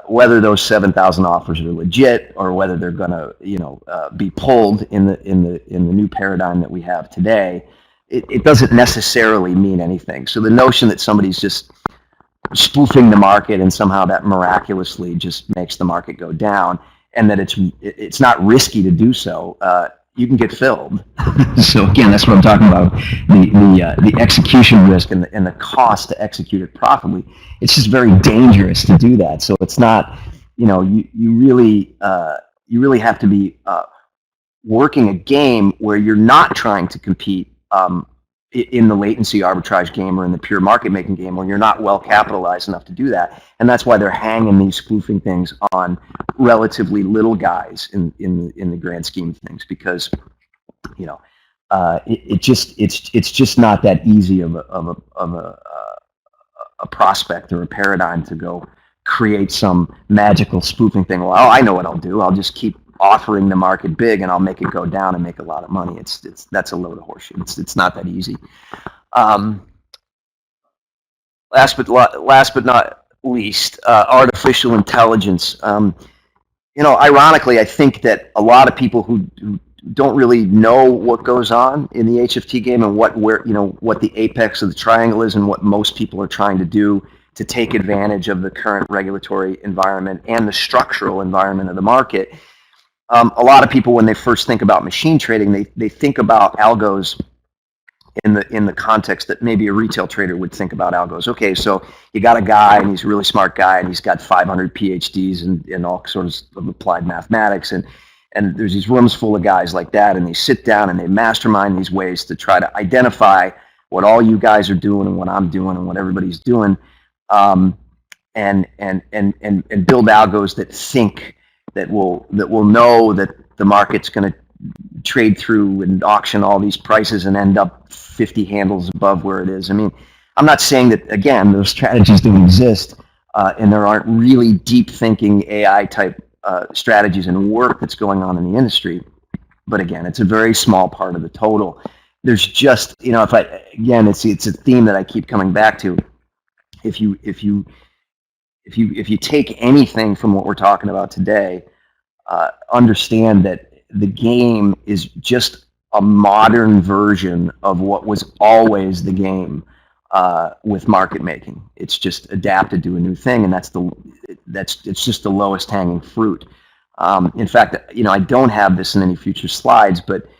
Whether those 7,000 offers are legit or whether they're going to, be pulled in the new paradigm that we have today, it doesn't necessarily mean anything. So the notion that somebody's just spoofing the market and somehow that miraculously just makes the market go down, and that it's not risky to do so, you can get filled. So again, that's what I'm talking about, the execution risk and the cost to execute it profitably. It's just very dangerous to do that. So it's not, you really have to be working a game where you're not trying to compete in the latency arbitrage game or in the pure market making game, where you're not well capitalized enough to do that. And that's why they're hanging these spoofing things on relatively little guys in the grand scheme of things, because it's just not that easy of a prospect or a paradigm to go create some magical spoofing thing. Well, I know what I'll do. I'll just keep offering the market big and I'll make it go down and make a lot of money. That's a load of horseshit. It's not that easy. Last but not least, artificial intelligence. Ironically, I think that a lot of people who don't really know what goes on in the HFT game and what the apex of the triangle is and what most people are trying to do to take advantage of the current regulatory environment and the structural environment of the market. A lot of people, when they first think about machine trading, they think about algos in the context that maybe a retail trader would think about algos. Okay, so you got a guy and he's a really smart guy and he's got 500 PhDs in all sorts of applied mathematics, and there's these rooms full of guys like that, and they sit down and they mastermind these ways to try to identify what all you guys are doing and what I'm doing and what everybody's doing, and build algos that think that will know that the market's going to trade through and auction all these prices and end up 50 handles above where it is. I mean, I'm not saying that, again, those strategies don't exist, and there aren't really deep thinking AI type strategies and work that's going on in the industry. But again, it's a very small part of the total. There's just, it's a theme that I keep coming back to. If you take anything from what we're talking about today, understand that the game is just a modern version of what was always the game with market making. It's just adapted to a new thing, and it's just the lowest hanging fruit. In fact, I don't have this in any future slides, but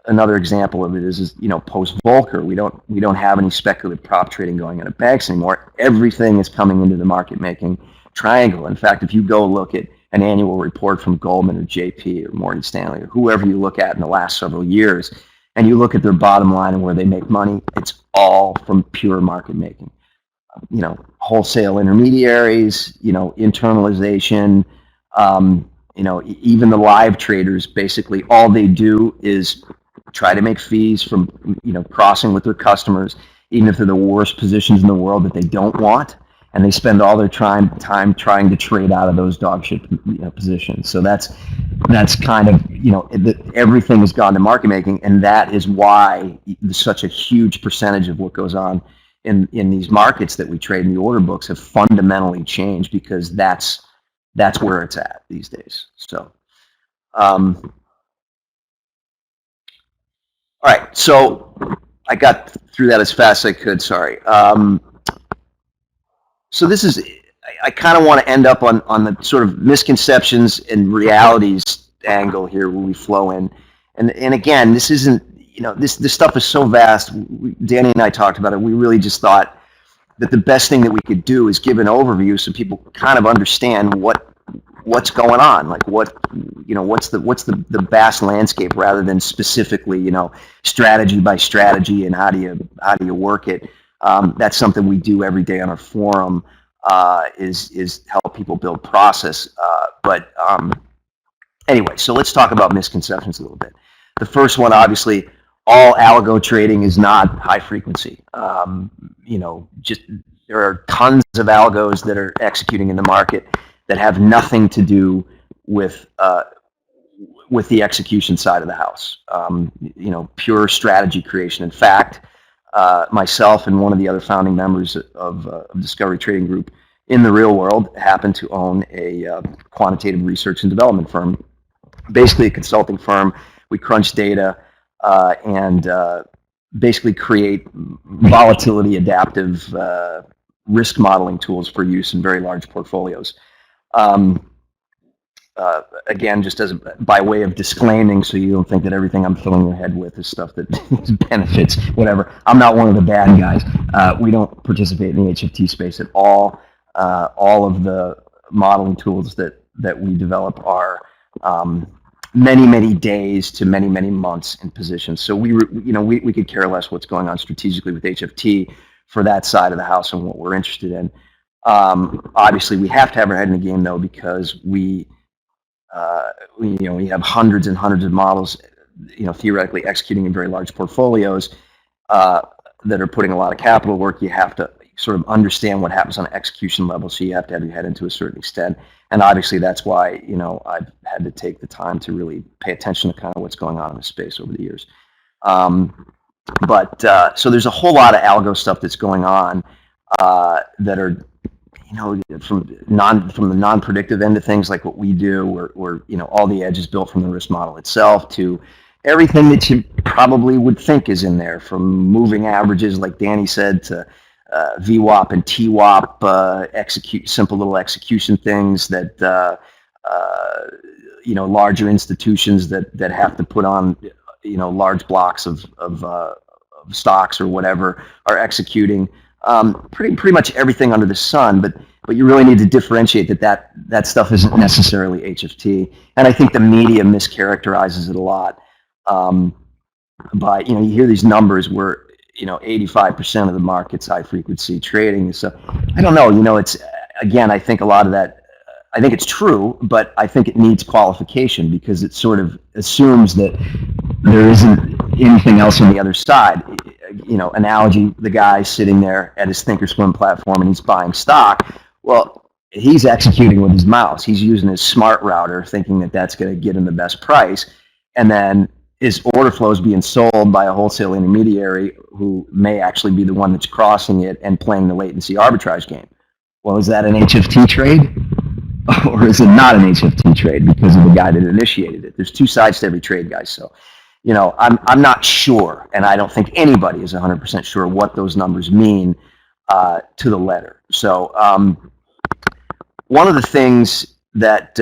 another example of it is post Volcker, we don't have any speculative prop trading going on at banks anymore. Everything is coming into the market making triangle. In fact, if you go look at an annual report from Goldman or JP or Morgan Stanley or whoever you look at in the last several years, and you look at their bottom line and where they make money, it's all from pure market making. Wholesale intermediaries, internalization, even the live traders, basically all they do is try to make fees from, crossing with their customers, even if they're the worst positions in the world that they don't want. And they spend all their time trying to trade out of those dog shit positions. So that's kind of, everything has gone to market making, and that is why such a huge percentage of what goes on in these markets that we trade in the order books have fundamentally changed, because that's where it's at these days. So, all right, so I got through that as fast as I could, sorry. So this is, I kind of want to end up on the sort of misconceptions and realities angle here where we flow in. And again, this isn't, this stuff is so vast. Danny and I talked about it. We really just thought that the best thing that we could do is give an overview so people kind of understand what's going on, like what's the vast landscape, rather than specifically, strategy by strategy and how do you work it. That's something we do every day on our forum, is help people build process. But anyway, so let's talk about misconceptions a little bit. The first one, obviously, all algo trading is not high frequency. Just there are tons of algos that are executing in the market that have nothing to do with the execution side of the house. Pure strategy creation. In fact, myself and one of the other founding members of Discovery Trading Group in the real world happen to own a quantitative research and development firm, basically a consulting firm. We crunch data and basically create volatility adaptive risk modeling tools for use in very large portfolios. again, just as by way of disclaiming, so you don't think that everything I'm filling your head with is stuff that benefits, whatever. I'm not one of the bad guys. We don't participate in the HFT space at all. All of the modeling tools that we develop are many days to many months in positions. So we could care less what's going on strategically with HFT for that side of the house and what we're interested in. Obviously, we have to have our head in the game though, because we have hundreds and hundreds of models, theoretically executing in very large portfolios that are putting a lot of capital work. You have to sort of understand what happens on an execution level, so you have to have your head into a certain extent. And obviously, that's why I've had to take the time to really pay attention to kind of what's going on in the space over the years. So there's a whole lot of algo stuff that's going on that are, from the non-predictive end of things, like what we do, where all the edge is built from the risk model itself, to everything that you probably would think is in there, from moving averages, like Danny said, to VWAP and TWAP, simple little execution things that larger institutions that have to put on large blocks of stocks or whatever are executing. Pretty much everything under the sun, but you really need to differentiate that stuff isn't necessarily HFT, and I think the media mischaracterizes it a lot. But you hear these numbers where 85% of the market's high frequency trading. So I don't know. It's, again, I think a lot of that. I think it's true, but I think it needs qualification, because it sort of assumes that there isn't anything else on the other side. Analogy, the guy sitting there at his Thinkorswim platform and he's buying stock. Well, he's executing with his mouse. He's using his smart router, thinking that that's going to get him the best price. And then his order flow is being sold by a wholesale intermediary who may actually be the one that's crossing it and playing the latency arbitrage game. Well, is that an HFT trade? Or is it not an HFT trade because of the guy that initiated it? There's two sides to every trade, guys. So, I'm not sure, and I don't think anybody is 100% sure what those numbers mean to the letter. So, one of the things that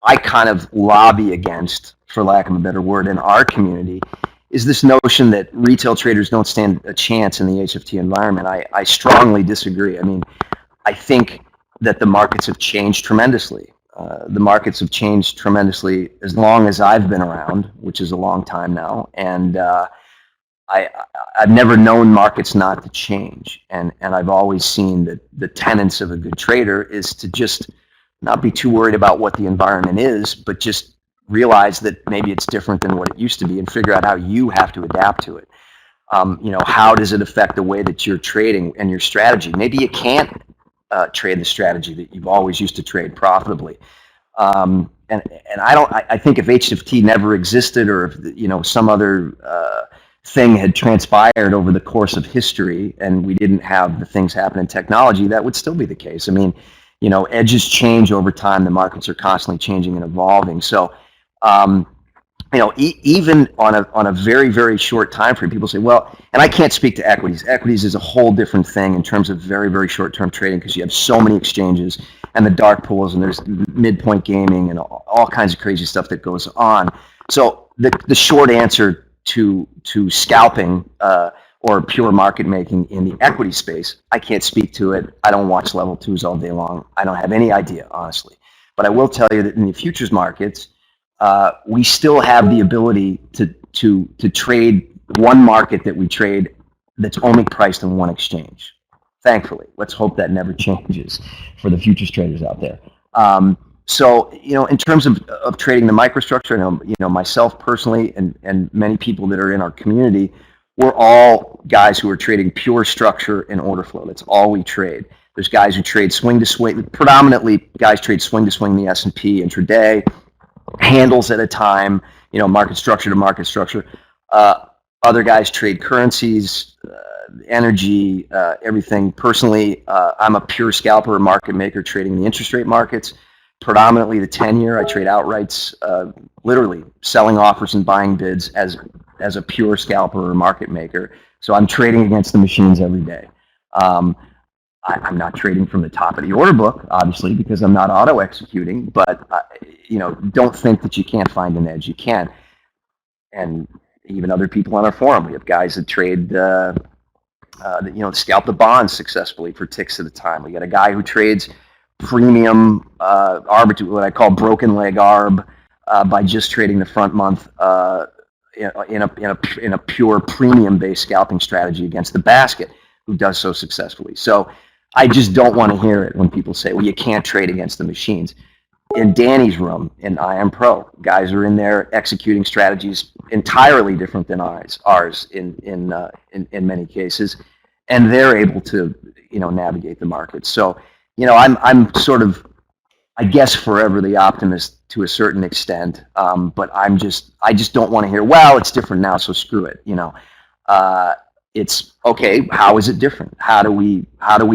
I kind of lobby against, for lack of a better word, in our community, is this notion that retail traders don't stand a chance in the HFT environment. I strongly disagree. I mean, I think that the markets have changed tremendously. The markets have changed tremendously as long as I've been around, which is a long time now, and I've never known markets not to change. And I've always seen that the tenets of a good trader is to just not be too worried about what the environment is, but just realize that maybe it's different than what it used to be, and figure out how you have to adapt to it. How does it affect the way that you're trading and your strategy? Maybe you can't trade the strategy that you've always used to trade profitably. And I think if HFT never existed, or if some other thing had transpired over the course of history and we didn't have the things happen in technology, that would still be the case. I mean, edges change over time. The markets are constantly changing and evolving. So, even on a very, very short time frame, people say, well, and I can't speak to equities. Equities is a whole different thing in terms of very, very short-term trading, because you have so many exchanges and the dark pools, and there's midpoint gaming and all kinds of crazy stuff that goes on. So the short answer to scalping or pure market making in the equity space, I can't speak to it. I don't watch level twos all day long. I don't have any idea, honestly. But I will tell you that in the futures markets, we still have the ability to trade one market that we trade that's only priced in one exchange. Thankfully, let's hope that never changes for the futures traders out there. So, in terms of trading the microstructure, I know, myself personally and many people that are in our community, we're all guys who are trading pure structure and order flow. That's all we trade. There's guys who trade swing to swing. Predominantly, guys trade swing to swing in the S&P intraday, handles at a time, market structure to market structure. Other guys trade currencies, energy, everything. Personally, I'm a pure scalper or market maker trading the interest rate markets, predominantly the 10-year. I trade outrights, literally selling offers and buying bids as a pure scalper or market maker. So I'm trading against the machines every day. I'm not trading from the top of the order book, obviously, because I'm not auto executing, but don't think that you can't find an edge. You can. And even other people on our forum, we have guys that trade, scalp the bonds successfully for ticks at a time. We got a guy who trades premium arbitrage, what I call broken leg arb, by just trading the front month in a pure premium based scalping strategy against the basket, who does so successfully. So I just don't want to hear it when people say, well, you can't trade against the machines. In Danny's room, in I Am Pro, guys are in there executing strategies entirely different than ours in many cases, and they're able to navigate the market. So I'm sort of, I guess, forever the optimist to a certain extent, but I just don't want to hear, well, it's different now, so screw it. It's okay. How is it different? How do we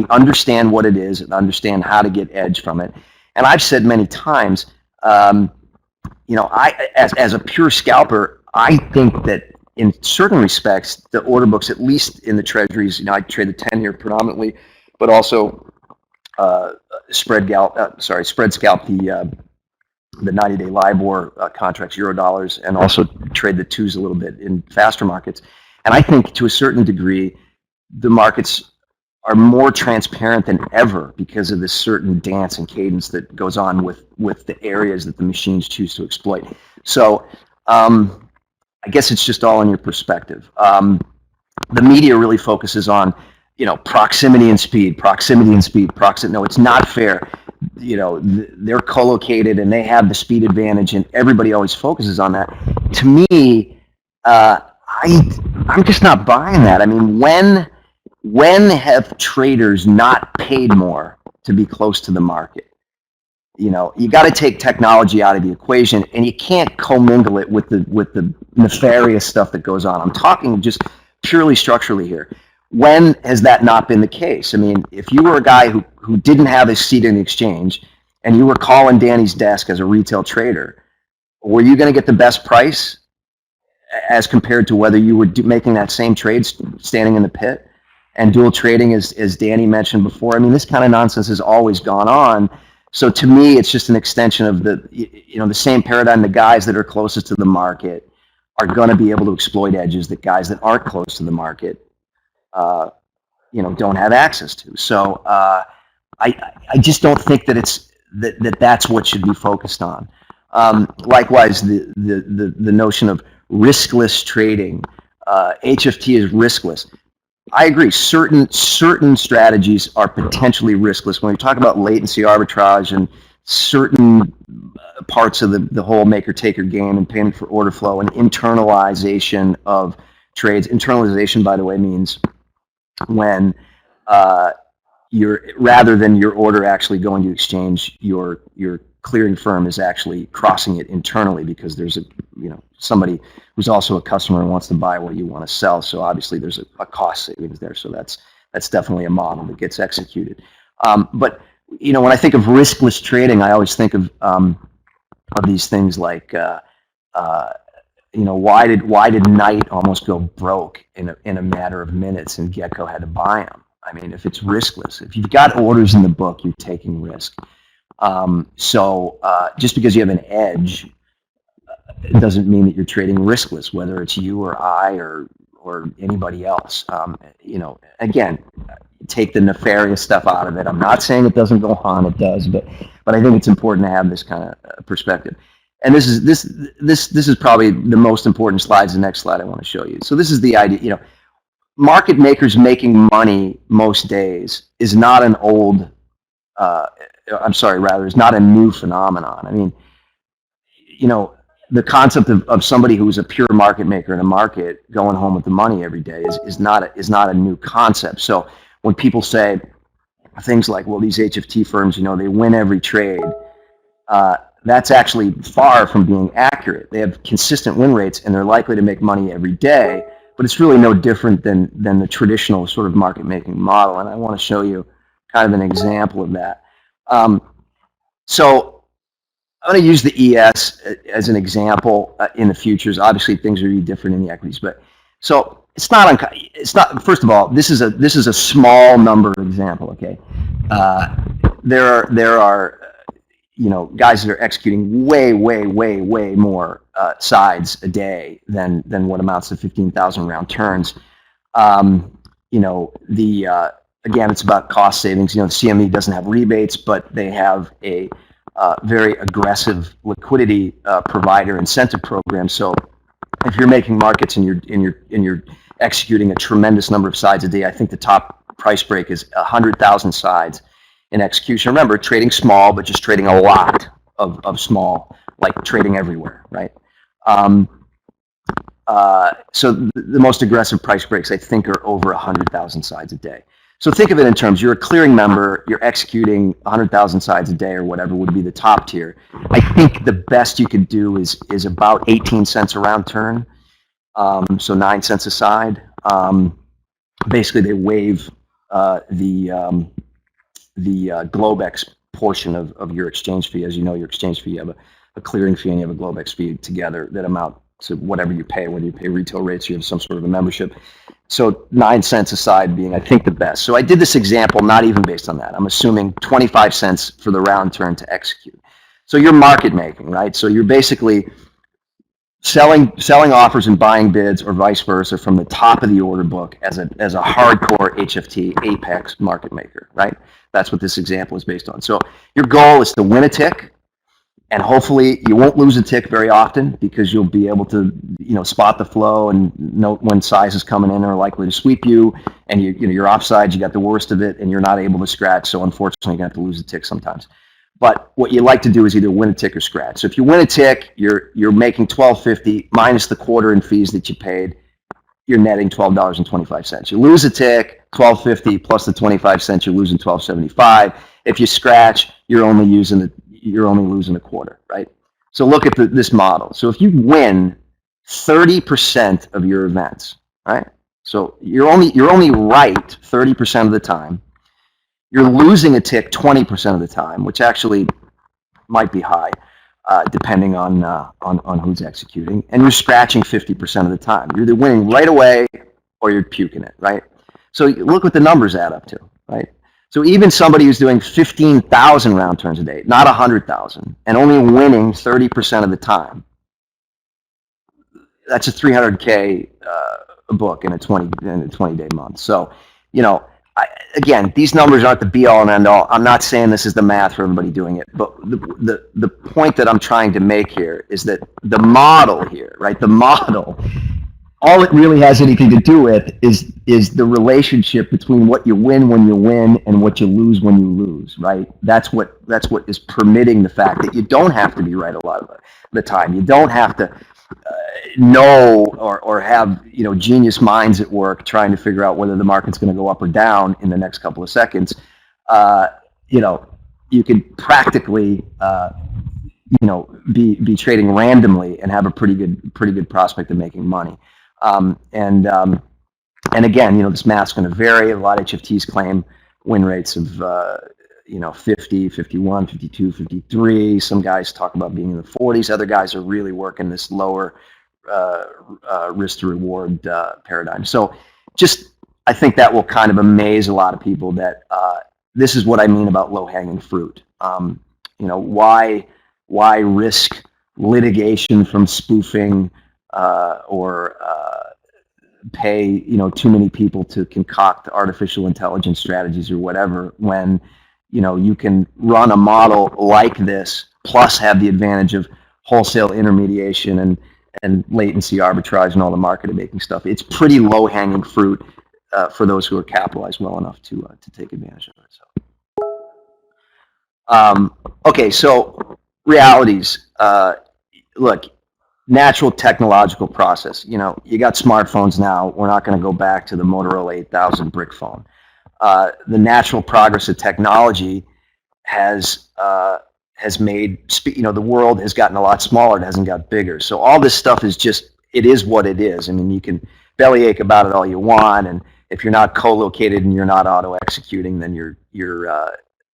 understand what it is and understand how to get edge from it? And I've said many times, I as a pure scalper, I think that in certain respects, the order books, at least in the treasuries, I trade the 10-year predominantly, but also spread scalp the 90-day LIBOR contracts, Eurodollars, and also trade the twos a little bit in faster markets. And I think to a certain degree, the markets are more transparent than ever because of this certain dance and cadence that goes on with the areas that the machines choose to exploit. So I guess it's just all in your perspective. The media really focuses on, proximity and speed. No, it's not fair. They're co-located and they have the speed advantage, and everybody always focuses on that. To me, I'm just not buying that. I mean, when have traders not paid more to be close to the market? You got to take technology out of the equation, and you can't commingle it with the nefarious stuff that goes on. I'm talking just purely structurally here. When has that not been the case? I mean, if you were a guy who didn't have a seat in the exchange, and you were calling Danny's desk as a retail trader, were you going to get the best price as compared to whether you were making that same trade standing in the pit? And dual trading, as Danny mentioned before, I mean, this kind of nonsense has always gone on. So to me, it's just an extension of the same paradigm. The guys that are closest to the market are going to be able to exploit edges that guys that aren't close to the market, don't have access to. So I just don't think that that's what should be focused on. Likewise, the notion of riskless trading. HFT is riskless. I agree. Certain strategies are potentially riskless. When we talk about latency arbitrage and certain parts of the whole maker-taker game and payment for order flow and internalization of trades. Internalization, by the way, means when rather than your order actually going to exchange, your clearing firm is actually crossing it internally because there's somebody who's also a customer and wants to buy what you want to sell. So obviously there's a cost savings there. So that's definitely a model that gets executed. But when I think of riskless trading, I always think of these things like why did Knight almost go broke in a matter of minutes and Gecko had to buy them? I mean, if it's riskless, if you've got orders in the book, you're taking risk. So just because you have an edge, it doesn't mean that you're trading riskless, whether it's you or I or anybody else. Again, take the nefarious stuff out of it. I'm not saying it doesn't go on; it does, but I think it's important to have this kind of perspective. And this is probably the most important slides. The next slide I want to show you. So this is the idea. Market makers making money most days is not an old. Is not a new phenomenon. I mean, the concept of somebody who's a pure market maker in a market going home with the money every day is not a new concept. So when people say things like, well, these HFT firms, they win every trade, that's actually far from being accurate. They have consistent win rates and they're likely to make money every day, but it's really no different than the traditional sort of market making model. And I want to show you kind of an example of that. So I'm going to use the ES as an example in the futures. Obviously, things are really different in the equities, but So it's not. First of all, this is a small number example. Okay, there are guys that are executing way more sides a day than what amounts to 15,000 round turns. Again, it's about cost savings. The CME doesn't have rebates, but they have a very aggressive liquidity provider incentive program. So if you're making markets and you're executing a tremendous number of sides a day, I think the top price break is 100,000 sides in execution. Remember, trading small, but just trading a lot of small, like trading everywhere, right? So the most aggressive price breaks, I think, are over 100,000 sides a day. So think of it in terms, you're a clearing member, you're executing 100,000 sides a day or whatever would be the top tier. I think the best you could do is about 18 cents a round turn, so 9 cents a side. Basically, they waive the Globex portion of your exchange fee. As you know, your exchange fee, you have a clearing fee and you have a Globex fee together that amount to whatever you pay, whether you pay retail rates or you have some sort of a membership. So 9 cents a side being, I think, the best. So I did this example not even based on that. I'm assuming 25 cents for the round turn to execute. So you're market making, right? So you're basically selling offers and buying bids or vice versa from the top of the order book as a hardcore HFT apex market maker, right? That's what this example is based on. So your goal is to win a tick, and hopefully you won't lose a tick very often because you'll be able to, spot the flow and note when sizes coming in are likely to sweep you, and you're offside, you got the worst of it, and you're not able to scratch. So unfortunately, you're gonna have to lose a tick sometimes. But what you like to do is either win a tick or scratch. So if you win a tick, you're making $12.50 minus the quarter in fees that you paid. You're netting $12.25. You lose a tick, $12.50 plus the 25 cents, you're losing $12.75. If you scratch, you're only losing a quarter, right? So look at this model. So if you win 30% of your events, right? So you're only right 30% of the time. You're losing a tick 20% of the time, which actually might be high, depending on who's executing. And you're scratching 50% of the time. You're either winning right away or you're puking it, right? So look what the numbers add up to, right? So even somebody who's doing 15,000 round turns a day, not 100,000, and only winning 30% of the time, that's a 300K book in a 20-day month. So, again, these numbers aren't the be-all and end-all. I'm not saying this is the math for everybody doing it, but the point that I'm trying to make here is that the model here, right? The model, all it really has anything to do with is the relationship between what you win when you win and what you lose when you lose, right? That's what is permitting the fact that you don't have to be right a lot of the time. You don't have to know or have genius minds at work trying to figure out whether the market's going to go up or down in the next couple of seconds. You could practically be trading randomly and have a pretty good prospect of making money. And again, this math's going to vary. A lot of HFTs claim win rates of 50, 51, 52, 53. Some guys talk about being in the 40s. Other guys are really working this lower risk to reward paradigm. So I think that will kind of amaze a lot of people that this is what I mean about low-hanging fruit. Why risk litigation from spoofing or pay too many people to concoct artificial intelligence strategies or whatever when you can run a model like this plus have the advantage of wholesale intermediation and latency arbitrage and all the market making stuff. It's pretty low-hanging fruit for those who are capitalized well enough to take advantage of it. So, okay, so realities. Look, natural technological process. You got smartphones now. We're not going to go back to the Motorola 8000 brick phone. The natural progress of technology has made, the world has gotten a lot smaller. It hasn't got bigger. So all this stuff is it is what it is. I mean, you can bellyache about it all you want, and if you're not co-located and you're not auto-executing, then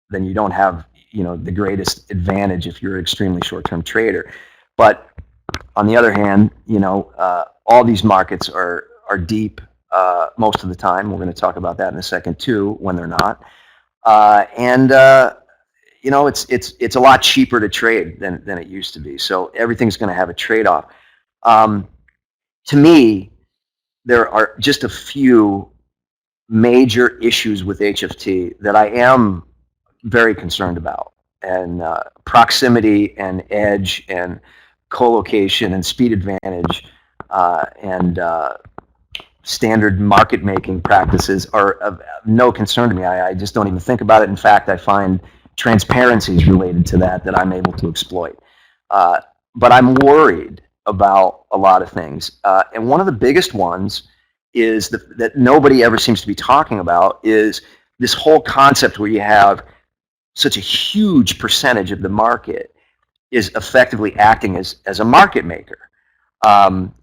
then you don't have the greatest advantage if you're an extremely short-term trader. But on the other hand, all these markets are are deep most of the time. We're going to talk about that in a second too, when they're not. You know, it's a lot cheaper to trade than it used to be. So everything's going to have a trade-off. To me, there are just a few major issues with HFT that I am very concerned about, and proximity and edge and co-location and speed advantage and standard market making practices are of no concern to me. I just don't even think about it. In fact, I find transparencies related to that I'm able to exploit. But I'm worried about a lot of things. And one of the biggest ones is that nobody ever seems to be talking about is this whole concept where you have such a huge percentage of the market is effectively acting as a market maker.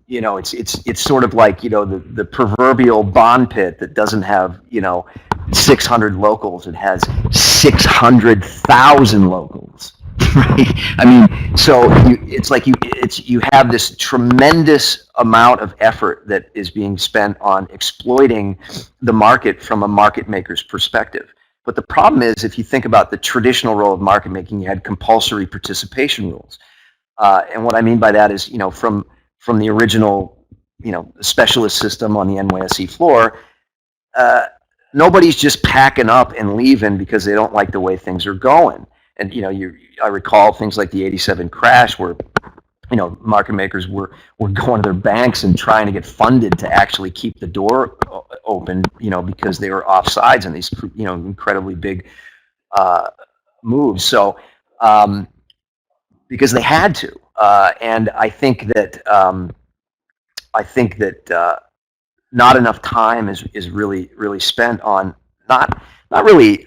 You know, it's sort of like, you know, the proverbial bond pit that doesn't have, you know, 600 locals. It has 600,000 locals, right? I mean, so it's like you have this tremendous amount of effort that is being spent on exploiting the market from a market maker's perspective. But the problem is, if you think about the traditional role of market making, you had compulsory participation rules. And what I mean by that is, you know, from the original, you know, specialist system on the NYSE floor, nobody's just packing up and leaving because they don't like the way things are going. And, you know, I recall things like the '87 crash where, you know, market makers were going to their banks and trying to get funded to actually keep the door open, you know, because they were offsides in these, you know, incredibly big moves. So, because they had to. And I think that not enough time is really spent on not really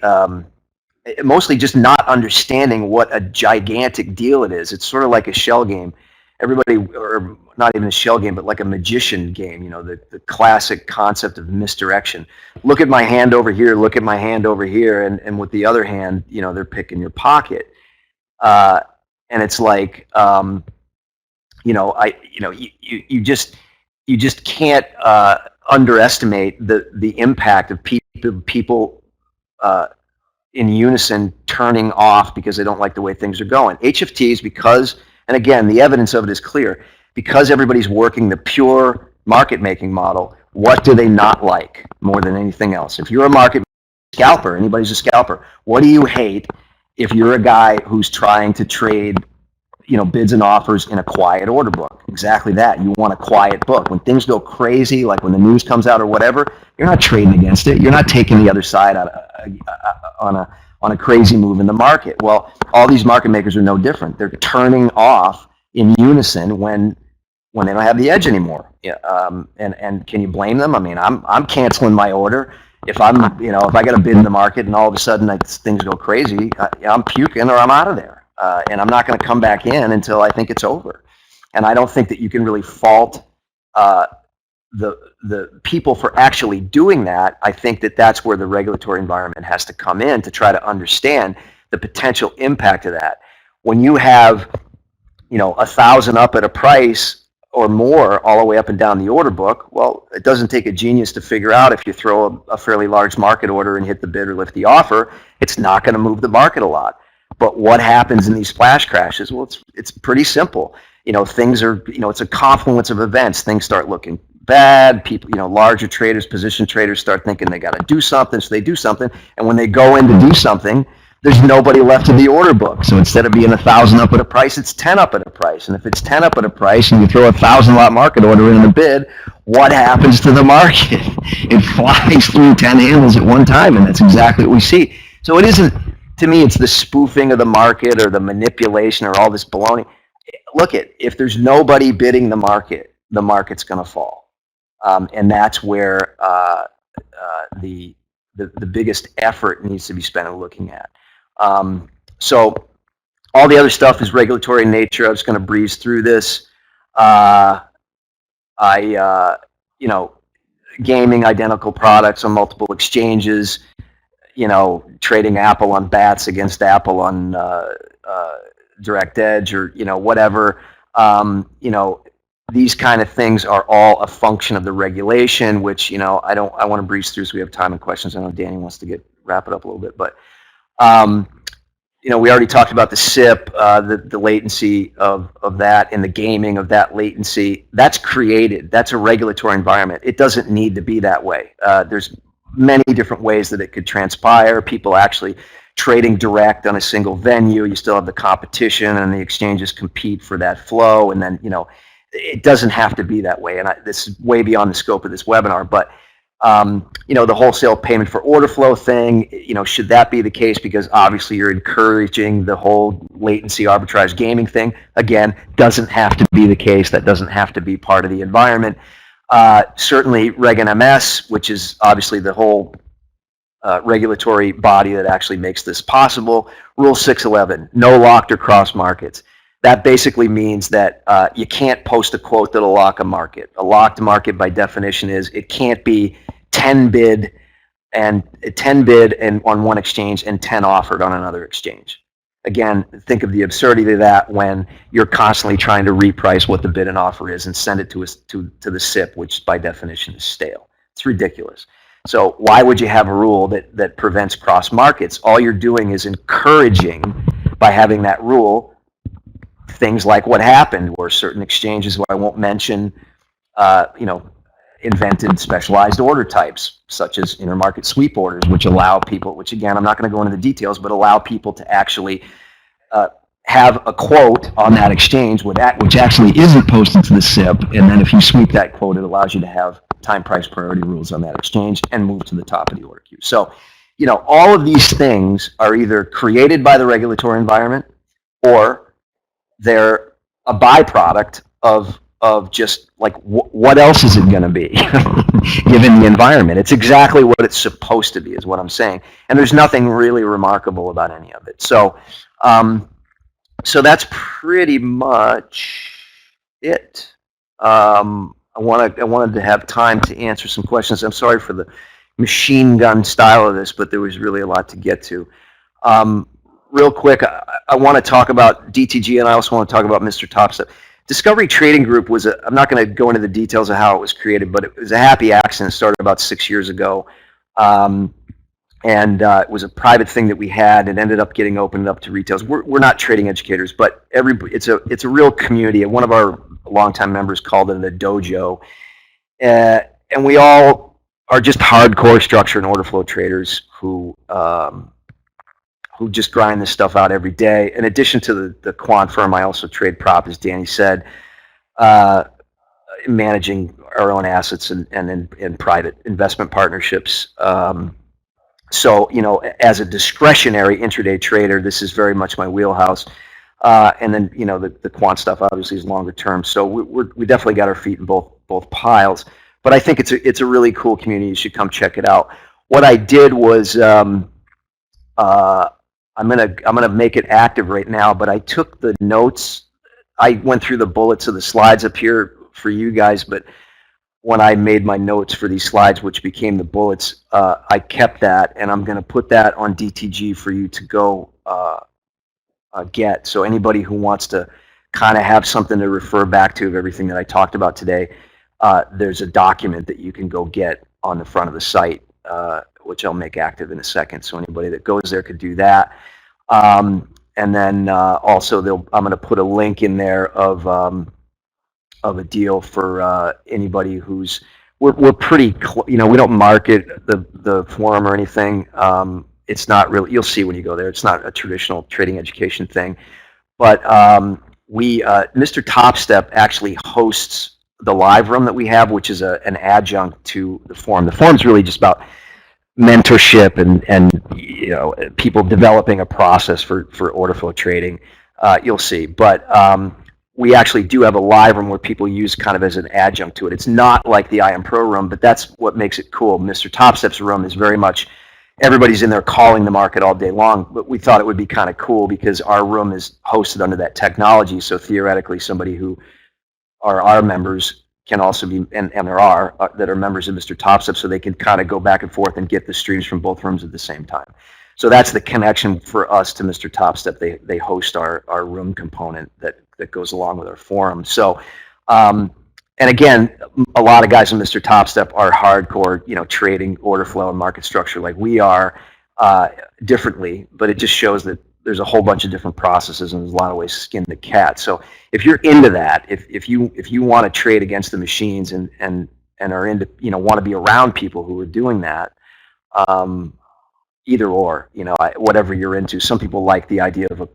mostly just not understanding what a gigantic deal it is. It's sort of like a shell game. Everybody, or not even a shell game, but like a magician game. You know, the classic concept of misdirection. Look at my hand over here. Look at my hand over here, and with the other hand, you know, they're picking your pocket. And it's like, you know, you just can't underestimate the impact of people in unison turning off because they don't like the way things are going. HFTs, because, and again, the evidence of it is clear, because everybody's working the pure market making model, what do they not like more than anything else? If you're a market scalper, anybody's a scalper, what do you hate if you're a guy who's trying to trade, you know, bids and offers in a quiet order book? Exactly that. You want a quiet book. When things go crazy, like when the news comes out or whatever, you're not trading against it. You're not taking the other side on a crazy move in the market. Well, all these market makers are no different. They're turning off in unison when they don't have the edge anymore. And can you blame them? I mean, I'm canceling my order. If I got a bid in the market and all of a sudden things go crazy, I'm puking or I'm out of there. And I'm not going to come back in until I think it's over. And I don't think that you can really fault the people for actually doing that. I think that that's where the regulatory environment has to come in to try to understand the potential impact of that. When you have, you know, 1,000 up at a price or more all the way up and down the order book, well, it doesn't take a genius to figure out if you throw a fairly large market order and hit the bid or lift the offer, it's not going to move the market a lot. But what happens in these flash crashes? Well, it's pretty simple. You know, things are, you know, it's a confluence of events. Things start looking bad. People, you know, larger traders, position traders start thinking they got to do something, so they do something. And when they go in to do something, there's nobody left in the order book. So instead of being 1,000 up at a price, it's 10 up at a price. And if it's 10 up at a price and you throw a 1,000 lot market order in the bid, what happens to the market? It flies through 10 handles at one time, and that's exactly what we see. So it isn't, to me, it's the spoofing of the market or the manipulation or all this baloney. Look, if there's nobody bidding the market's going to fall. And that's where the biggest effort needs to be spent on looking at. So all the other stuff is regulatory in nature. I'm just going to breeze through this. You know, gaming identical products on multiple exchanges, you know, trading Apple on bats against Apple on direct edge or, you know, whatever. You know, these kind of things are all a function of the regulation, which, I want to breeze through so we have time and questions. I know Danny wants to wrap it up a little bit, but, we already talked about the SIP, the latency of that and the gaming of that latency. That's created. That's a regulatory environment. It doesn't need to be that way. There's many different ways that it could transpire. People actually trading direct on a single venue. You still have the competition, and the exchanges compete for that flow. And then, it doesn't have to be that way. And this is way beyond the scope of this webinar, but the wholesale payment for order flow thing, should that be the case? Because obviously you're encouraging the whole latency arbitrage gaming thing. Again, doesn't have to be the case. That doesn't have to be part of the environment. Certainly Reg NMS, which is obviously the whole regulatory body that actually makes this possible. Rule 611, no locked or cross markets. That basically means that you can't post a quote that'll lock a market. A locked market, by definition, is it can't be 10 bid and on one exchange and 10 offered on another exchange. Again, think of the absurdity of that when you're constantly trying to reprice what the bid and offer is and send it to the SIP, which by definition is stale. It's ridiculous. So why would you have a rule that prevents cross markets? All you're doing is encouraging, by having that rule, things like what happened, where certain exchanges, who I won't mention, invented specialized order types, such as intermarket sweep orders, which allow people, which again, I'm not going to go into the details, but allow people to actually have a quote on that exchange which actually isn't posted to the SIP, and then if you sweep that quote, it allows you to have time price priority rules on that exchange and move to the top of the order queue. So, all of these things are either created by the regulatory environment, or they're a byproduct of just like what else is it going to be given the environment. It's exactly what it's supposed to be, is what I'm saying, and there's nothing really remarkable about any of it. So so that's pretty much it. I wanted to have time to answer some questions. I'm sorry for the machine gun style of this, but there was really a lot to get to. Real quick, I want to talk about DTG, and I also want to talk about MrTopStep. Discovery Trading Group was I'm not going to go into the details of how it was created, but it was a happy accident. It started about 6 years ago. It was a private thing that we had, and ended up getting opened up to retailers. We're not trading educators, but it's a real community. One of our longtime members called it a dojo. And we all are just hardcore structure and order flow traders who just grind this stuff out every day. In addition to the quant firm, I also trade prop, as Danny said, managing our own assets and private investment partnerships. So, as a discretionary intraday trader, this is very much my wheelhouse. And then, the quant stuff obviously is longer term. So we definitely got our feet in both piles. But I think it's a really cool community. You should come check it out. What I did was, I'm gonna make it active right now, but I took the notes. I went through the bullets of the slides up here for you guys, but when I made my notes for these slides, which became the bullets, I kept that, and I'm gonna put that on DTG for you to go get. So anybody who wants to kind of have something to refer back to of everything that I talked about today, there's a document that you can go get on the front of the site, which I'll make active in a second. So anybody that goes there could do that. And then also I'm going to put a link in there of a deal for anybody who's we're pretty we don't market the forum or anything. It's not really, you'll see when you go there, it's not a traditional trading education thing, but MrTopStep actually hosts the live room that we have, which is an adjunct to the forum. The forum's really just about mentorship and people developing a process for order flow trading. You'll see, but we actually do have a live room where people use kind of as an adjunct to it. It's not like the IM Pro room, but that's what makes it cool. MrTopStep's room is very much, everybody's in there calling the market all day long, but we thought it would be kind of cool because our room is hosted under that technology, so theoretically somebody who are our members can also be, and there are, that are members of MrTopStep, so they can kind of go back and forth and get the streams from both rooms at the same time. So that's the connection for us to MrTopStep. They host our room component that goes along with our forum. So and again, a lot of guys in MrTopStep are hardcore, trading order flow and market structure like we are, differently, but it just shows that there's a whole bunch of different processes and there's a lot of ways to skin the cat. So if you're into that, if you want to trade against the machines and are into, want to be around people who are doing that, either or, whatever you're into. Some people like the idea of a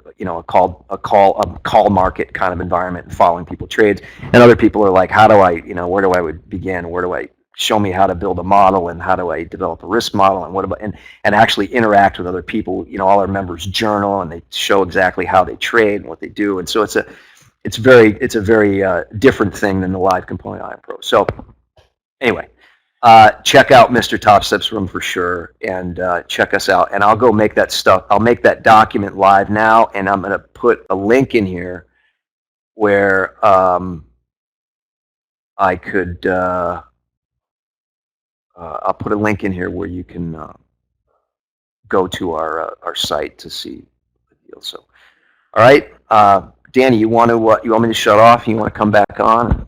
call market kind of environment and following people trades, and other people are like, how do I, where do I begin? Where do I show me how to build a model, and how do I develop a risk model, and what about and actually interact with other people? All our members journal and they show exactly how they trade and what they do, and so it's a very different thing than the live component IM Pro. So anyway. Check out MrTopStep's room for sure, and check us out. And I'll go make that stuff. I'll make that document live now, and I'm going to put a link in here where I could. I'll put a link in here where you can go to our site to see the deal. So, all right, Danny, you want me to shut off? You want to come back on?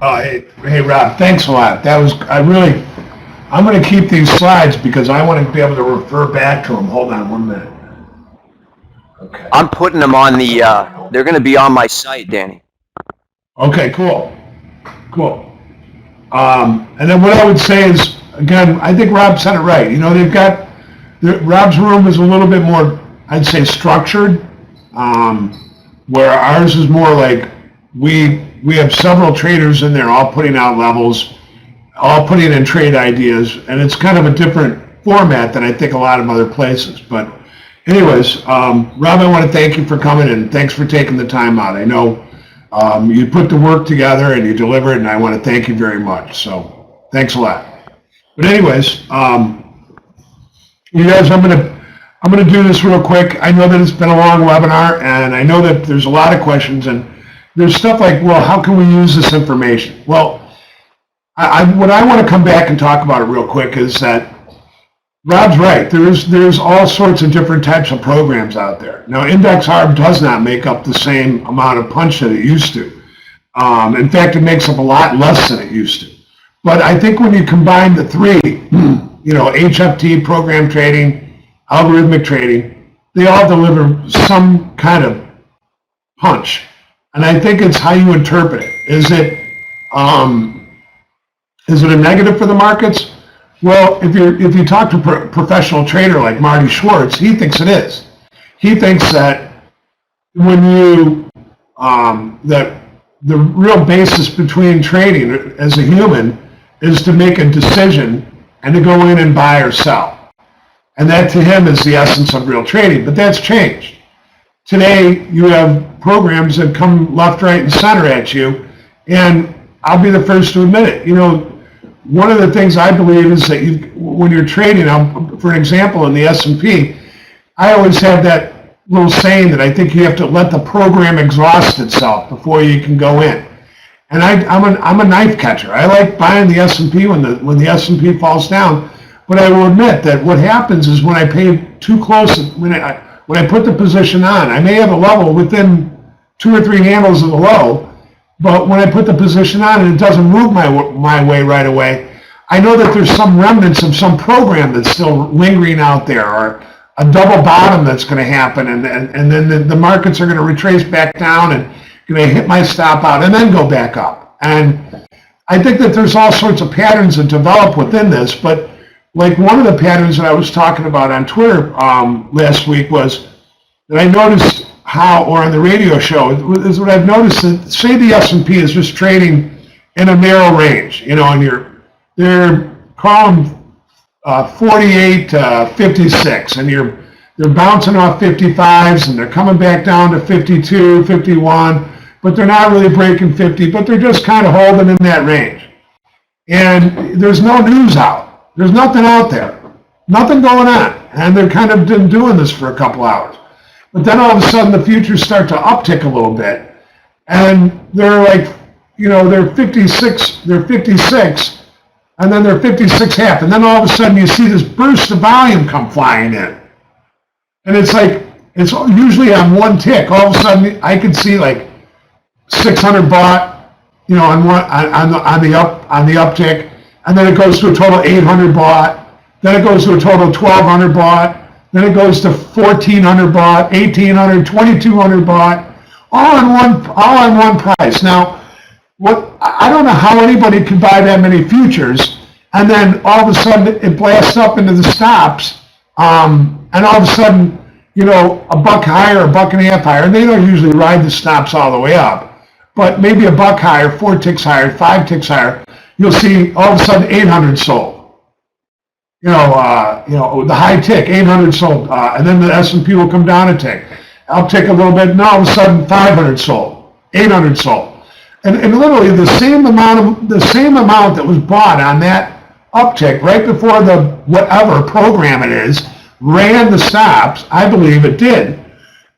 Hey, Rob, thanks a lot. I'm going to keep these slides because I want to be able to refer back to them. Hold on 1 minute. Okay. I'm putting them on they're going to be on my site, Danny. Okay, cool. And then what I would say is, again, I think Rob said it right. Rob's room is a little bit more, I'd say, structured, where ours is more like we have several traders in there all putting out levels, all putting in trade ideas, and it's kind of a different format than I think a lot of other places. But anyways, Rob, I want to thank you for coming in. Thanks for taking the time out. I know you put the work together and you deliver it, and I want to thank you very much. So thanks a lot. But anyways, you guys, I'm gonna do this real quick. I know that it's been a long webinar, and I know that there's a lot of questions, and there's stuff like, well, how can we use this information? Well, what I want to come back and talk about it real quick is that Rob's right. There's all sorts of different types of programs out there. Now, index arb does not make up the same amount of punch that it used to. In fact, it makes up a lot less than it used to. But I think when you combine the three, HFT, program trading, algorithmic trading, they all deliver some kind of punch. And I think it's how you interpret it. Is it a negative for the markets? Well, if you talk to a professional trader like Marty Schwartz, he thinks it is. He thinks that when you that the real basis between trading as a human is to make a decision and to go in and buy or sell. And that to him is the essence of real trading. But that's changed. Today, you have programs that come left, right, and center at you, and I'll be the first to admit it. One of the things I believe is that when you're trading, for an example, in the S&P, I always have that little saying that I think you have to let the program exhaust itself before you can go in. And I'm a knife catcher. I like buying the S&P when the S&P falls down, but I will admit that what happens is when I pay too close, when I put the position on, I may have a level within 2 or 3 handles of the low, but when I put the position on and it doesn't move my way right away, I know that there's some remnants of some program that's still lingering out there, or a double bottom that's going to happen, and then the markets are going to retrace back down and going to hit my stop out and then go back up. And I think that there's all sorts of patterns that develop within this, but like one of the patterns that I was talking about on Twitter last week was that I noticed how, or on the radio show, is what I've noticed that, say the S&P is just trading in a narrow range, and they're calling 48 to 56, and they're bouncing off 55s, and they're coming back down to 52, 51, but they're not really breaking 50, but they're just kind of holding in that range. And there's no news out. There's nothing out there. Nothing going on. And they're kind of been doing this for a couple hours. But then all of a sudden the futures start to uptick a little bit. And they're like, they're 56, and then they're 56.5. And then all of a sudden you see this burst of volume come flying in. And it's like, it's usually on one tick. All of a sudden I could see like 600 bought, on the uptick, and then it goes to a total 800 bought, then it goes to a total 1,200 bought, then it goes to 1,400 bought, 1,800, 2,200 bought, all on one price. Now, I don't know how anybody can buy that many futures, and then all of a sudden it blasts up into the stops, and all of a sudden, a buck higher, a buck and a half higher, and they don't usually ride the stops all the way up, but maybe a buck higher, 4 ticks higher, 5 ticks higher, you'll see all of a sudden 800 sold. The high tick, 800 sold, and then the S&P will come down a tick. I'll tick a little bit, and all of a sudden 500 sold, 800 sold. And literally the same amount that was bought on that uptick right before the whatever program it is ran the stops, I believe it did,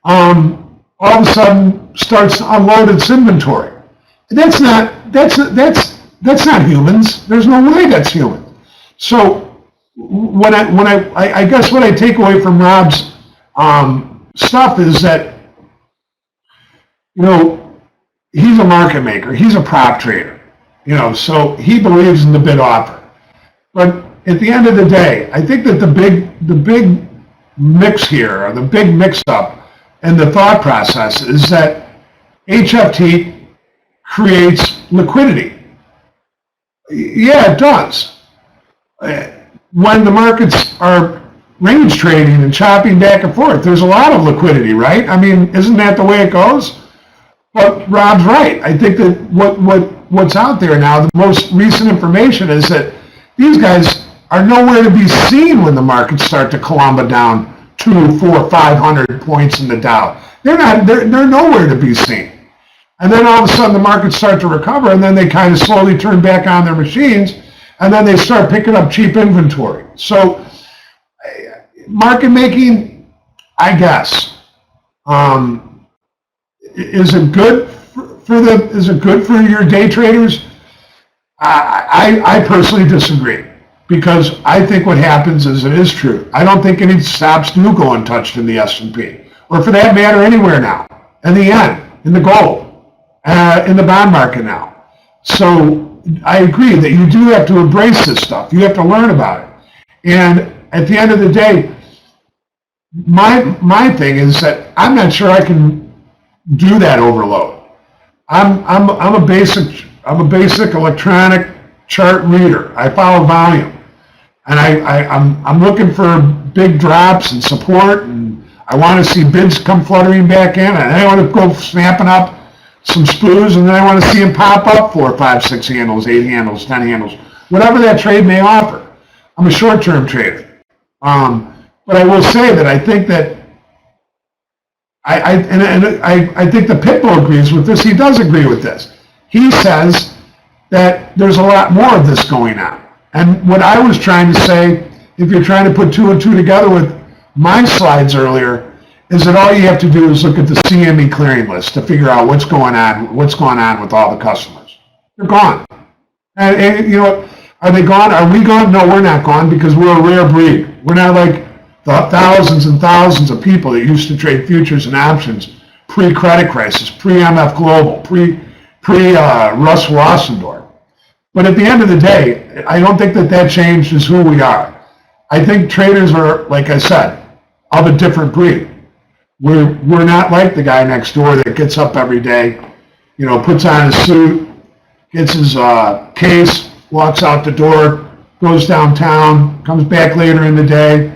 all of a sudden starts to unload its inventory. That's not humans. There's no way that's human. So I guess what I take away from Rob's stuff is that, he's a market maker. He's a prop trader, so he believes in the bid offer. But at the end of the day, I think that the big mix here, or the big mix-up in the thought process is that HFT creates liquidity. Yeah, it does. When the markets are range trading and chopping back and forth, there's a lot of liquidity, right? I mean, isn't that the way it goes? But Rob's right. I think that what's out there now, the most recent information is that these guys are nowhere to be seen when the markets start to Columba down 200, 400, 500 points in the Dow. They're nowhere to be seen. And then all of a sudden the markets start to recover, and then they kind of slowly turn back on their machines, and then they start picking up cheap inventory. So market making, I guess, is it good for your day traders? I personally disagree, because I think what happens is it is true. I don't think any stops do go untouched in the S&P, or for that matter anywhere now, in the yen, in the gold, in the bond market now. So I agree that you do have to embrace this stuff. You have to learn about it. And at the end of the day, my thing is that I'm not sure I can do that overload. I'm a basic electronic chart reader. I follow volume, and I'm looking for big drops and support, and I want to see bids come fluttering back in, and I want to go snapping up some spoos, and then I want to see them pop up 4, 5, 6 handles, 8 handles, 10 handles, whatever that trade may offer. I'm a short-term trader, but I will say that I think that I think the Pitbull agrees with this. He does agree with this. He says that there's a lot more of this going on. And what I was trying to say, if you're trying to put 2 and 2 together with my slides earlier, is that all you have to do is look at the CME clearing list to figure out what's going on with all the customers. They're gone. And you know, are they gone? Are we gone? No, we're not gone, because we're a rare breed. We're not like the thousands and thousands of people that used to trade futures and options pre-credit crisis, pre-MF Global, pre-Russ Rossendorf. But at the end of the day, I don't think that changes who we are. I think traders are, like I said, of a different breed. We're not like the guy next door that gets up every day, you know, puts on his suit, gets his case, walks out the door, goes downtown, comes back later in the day.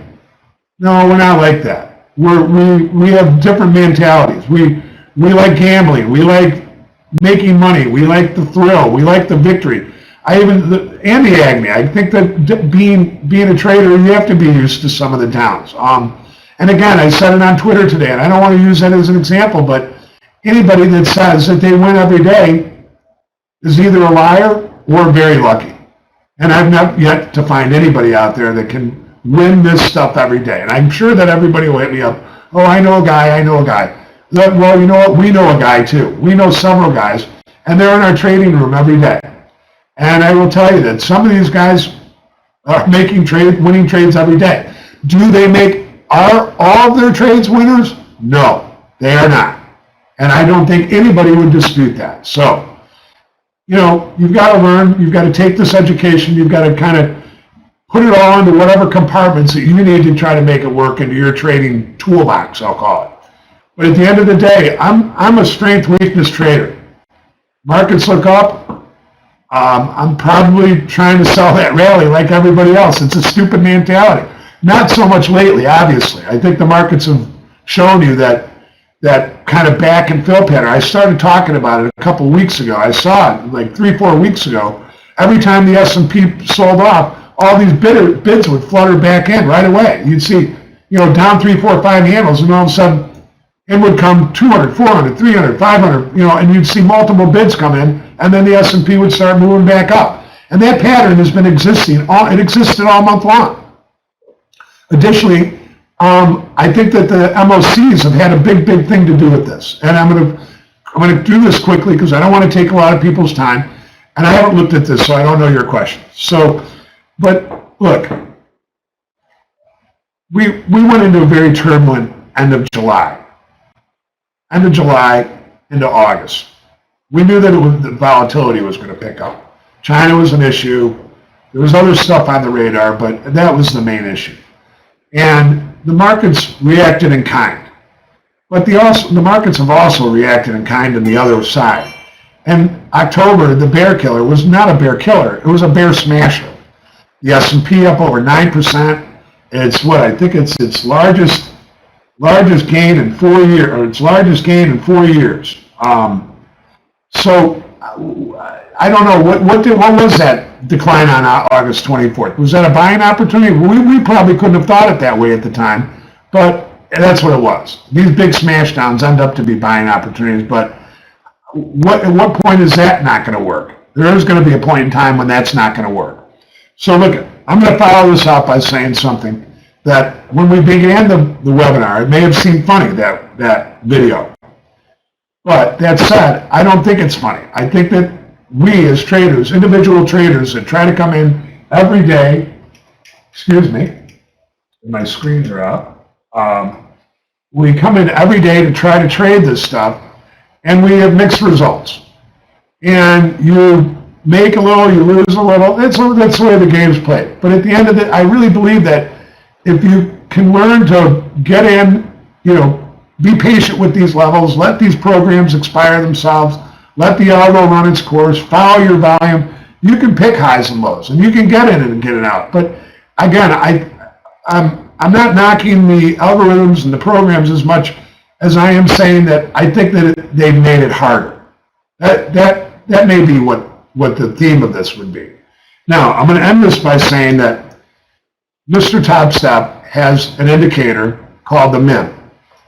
No, we're not like that. We have different mentalities. We like gambling. We like making money. We like the thrill. We like the victory. Andy Agnew, I think that being a trader, you have to be used to some of the downs. And again, I said it on Twitter today, and I don't want to use that as an example, but anybody that says that they win every day is either a liar or very lucky. And I've not yet to find anybody out there that can win this stuff every day. And I'm sure that everybody will hit me up. Oh, I know a guy. Well, you know what? We know a guy too. We know several guys, and they're in our trading room every day. And I will tell you that some of these guys are winning trades every day. Do they make all of their trades winners? No, they are not. And I don't think anybody would dispute that. So you've got to learn, you've got to take this education, you've got to kind of put it all into whatever compartments that you need to try to make it work into your trading toolbox, I'll call it. But at the end of the day, I'm a strength-weakness trader. Markets look up, I'm probably trying to sell that rally like everybody else. It's a stupid mentality. Not so much lately, obviously. I think the markets have shown you that kind of back and fill pattern. I started talking about it a couple weeks ago. I saw it like 3-4 weeks ago. Every time the S&P sold off, all these bids would flutter back in right away. You'd see, down 3, 4, 5 handles, and all of a sudden, in would come 200, 400, 300, 500, and you'd see multiple bids come in, and then the S&P would start moving back up. And that pattern has been existed all month long. Additionally, I think that the MOCs have had a big thing to do with this. And I'm going to do this quickly because I don't want to take a lot of people's time. And I haven't looked at this, so I don't know your question. But look, we went into a very turbulent end of July into August. We knew that the volatility was going to pick up. China was an issue. There was other stuff on the radar, but that was the main issue. And the markets reacted in kind. But the markets have also reacted in kind on the other side. And October, the bear killer was not a bear killer. It was a bear smasher. The S&P up over 9%. It's I think it's its largest gain in 4 years, or its largest gain in 4 years. So I don't know what was that decline on August 24th? Was that a buying opportunity? We probably couldn't have thought it that way at the time, but that's what it was. These big smash downs end up to be buying opportunities, but at what point is that not going to work? There is going to be a point in time when that's not going to work. So look, I'm going to follow this up by saying something that when we began the webinar, it may have seemed funny, that video. But that said, I don't think it's funny. I think that we as traders, individual traders that try to come in every day, my screens are up. We come in every day to try to trade this stuff, and we have mixed results. And you make a little, you lose a little. That's the way the game's played. But at the end of it, I really believe that if you can learn to get in, be patient with these levels, let these programs expire themselves, let the algo run its course, follow your volume, you can pick highs and lows, and you can get in it and get it out. But again, I'm not knocking the algorithms and the programs as much as I am saying that I think that they've made it harder. That may be what the theme of this would be. Now, I'm going to end this by saying that MrTopStep has an indicator called the MIM.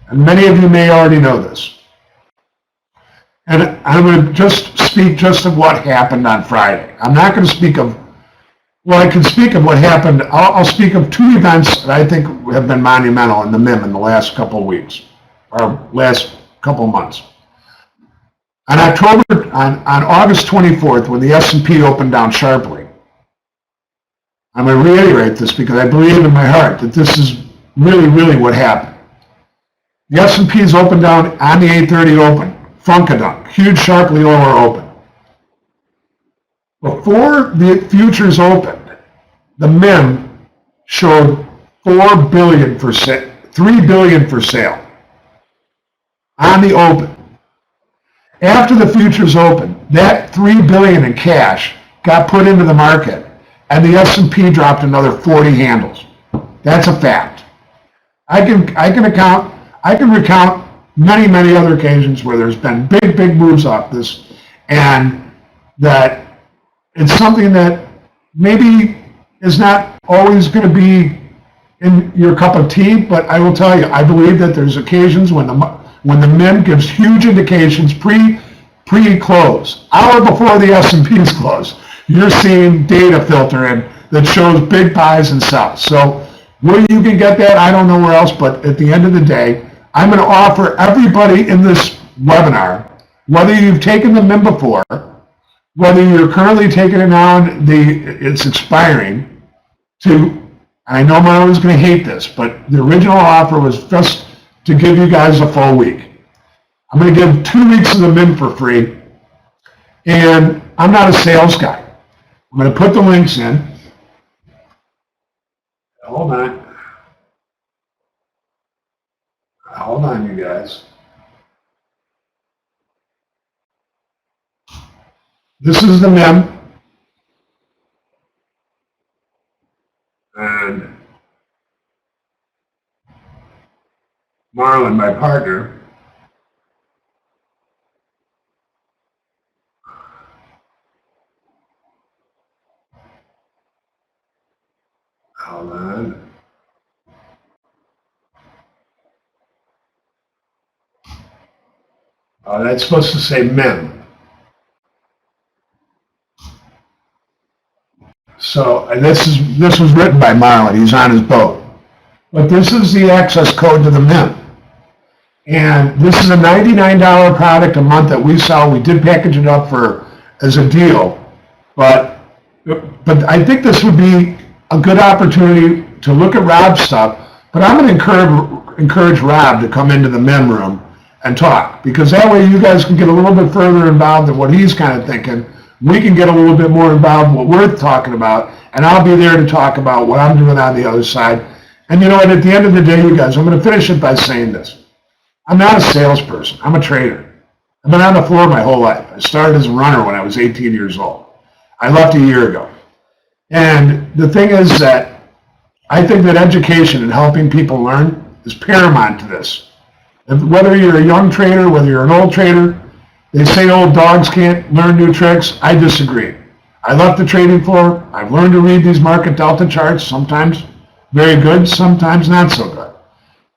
And many of you may already know this. And I'm going to just speak of what happened on Friday. I'm not going to speak of, I can speak of what happened. I'll speak of 2 events that I think have been monumental in the MIM in the last couple of weeks, or last couple of months. On August 24th, when the S&P opened down sharply, I'm going to reiterate this because I believe in my heart that this is really what happened. The S&P's opened down on the 830 open, funkadunk, huge sharply lower open. Before the futures opened, the MIM showed $3 billion for sale on the open. After the futures opened, that $3 billion in cash got put into the market, and the S&P dropped another 40 handles. That's a fact. I can recount many other occasions where there's been big moves off this, and that it's something that maybe is not always going to be in your cup of tea, but I will tell you, I believe that there's occasions when the MIM gives huge indications pre-close, hour before the S&P's close, you're seeing data filter in that shows big buys and sells. So where you can get that, I don't know where else, but at the end of the day, I'm going to offer everybody in this webinar, whether you've taken the MIM before, whether you're currently taking it now and it's expiring, I know Marlon's going to hate this, but the original offer was just to give you guys a full week. I'm going to give 2 weeks of the MIM for free, And I'm not a sales guy. I'm going to put the links in. Hold on. Hold on, you guys. This is the mem. And Marlon, my partner, hold on. Oh, that's supposed to say mem. So, and this was written by Marlon. He's on his boat. But this is the access code to the mem. And this is a $99 product a month that we sell. We did package it up as a deal. But I think this would be a good opportunity to look at Rob's stuff. But I'm going to encourage Rob to come into the mem room and talk, because that way you guys can get a little bit further involved in what he's kind of thinking. We can get a little bit more involved in what we're talking about, and I'll be there to talk about what I'm doing on the other side. And you know what, at the end of the day, you guys, I'm going to finish it by saying this. I'm not a salesperson. I'm a trader. I've been on the floor my whole life. I started as a runner when I was 18 years old. I left a year ago. And the thing is that I think that education and helping people learn is paramount to this. Whether you're a young trader, whether you're an old trader, they say old dogs can't learn new tricks. I disagree. I left the trading floor. I've learned to read these market delta charts, sometimes very good, sometimes not so good.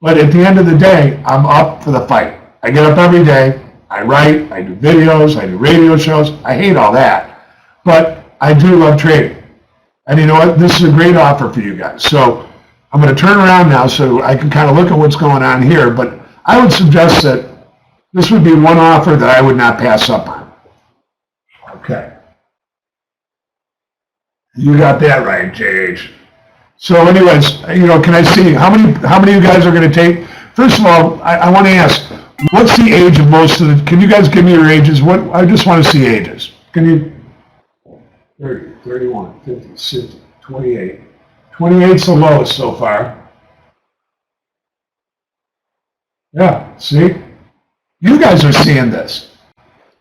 But at the end of the day, I'm up for the fight. I get up every day. I write, I do videos, I do radio shows. I hate all that. But I do love trading. And you know what? This is a great offer for you guys. So I'm going to turn around now so I can kind of look at what's going on here. But I would suggest that this would be one offer that I would not pass up on. Okay. You got that right, JH. So anyways, you know, can I see, how many of you guys are going to take? First of all, I want to ask, what's the age of most of the, can you guys give me your ages? I just want to see ages. Can you, 30, 31, 50, 60, 28. 28's the lowest so far. Yeah, see? You guys are seeing this.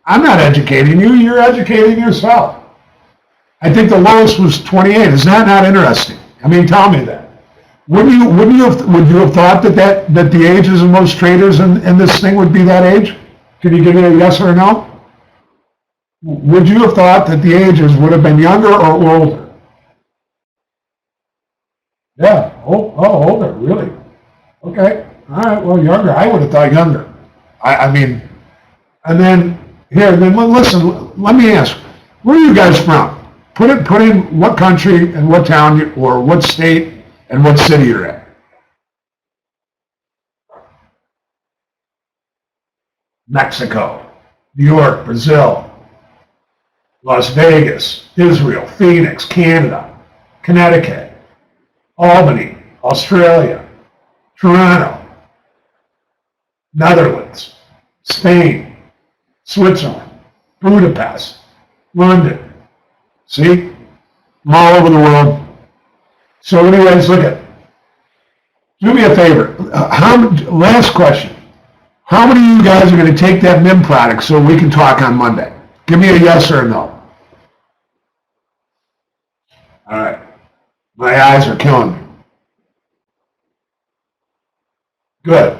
I'm not educating you, you're educating yourself. I think the lowest was 28. Is that not interesting? I mean, tell me that. Would you have thought that the ages of most traders in this thing would be that age? Can you give me a yes or a no? Would you have thought that the ages would have been younger or older? Yeah, older, really? Okay, all right, well, younger. I would have thought younger. I mean, and then, here, then listen, let me ask, where are you guys from? Put in what country and what town or what state and what city you're at. Mexico, New York, Brazil, Las Vegas, Israel, Phoenix, Canada, Connecticut, Albany, Australia, Toronto, Netherlands, Spain, Switzerland, Budapest, London. See? I'm all over the world. So anyways, look at, do me a favor. Last question. How many of you guys are going to take that MIM product so we can talk on Monday? Give me a yes or a no. All right. My eyes are killing me. Good.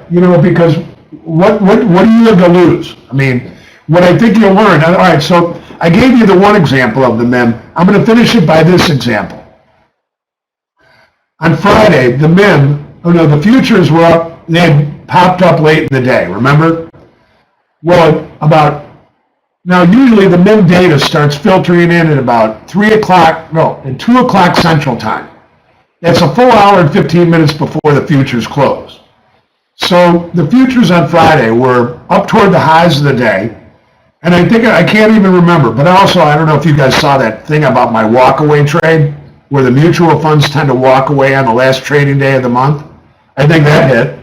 You know, because what do you have to lose? I mean, what I think you'll learn. All right, so I gave you the one example of the MIM. I'm going to finish it by this example. On Friday, the MIM, the futures were up. They had popped up late in the day, remember? Well, now usually the MIM data starts filtering in at about 2 o'clock Central Time. That's a full hour and 15 minutes before the futures close. So the futures on Friday were up toward the highs of the day. And I can't even remember, but also, I don't know if you guys saw that thing about my walk-away trade, where the mutual funds tend to walk away on the last trading day of the month. I think that hit.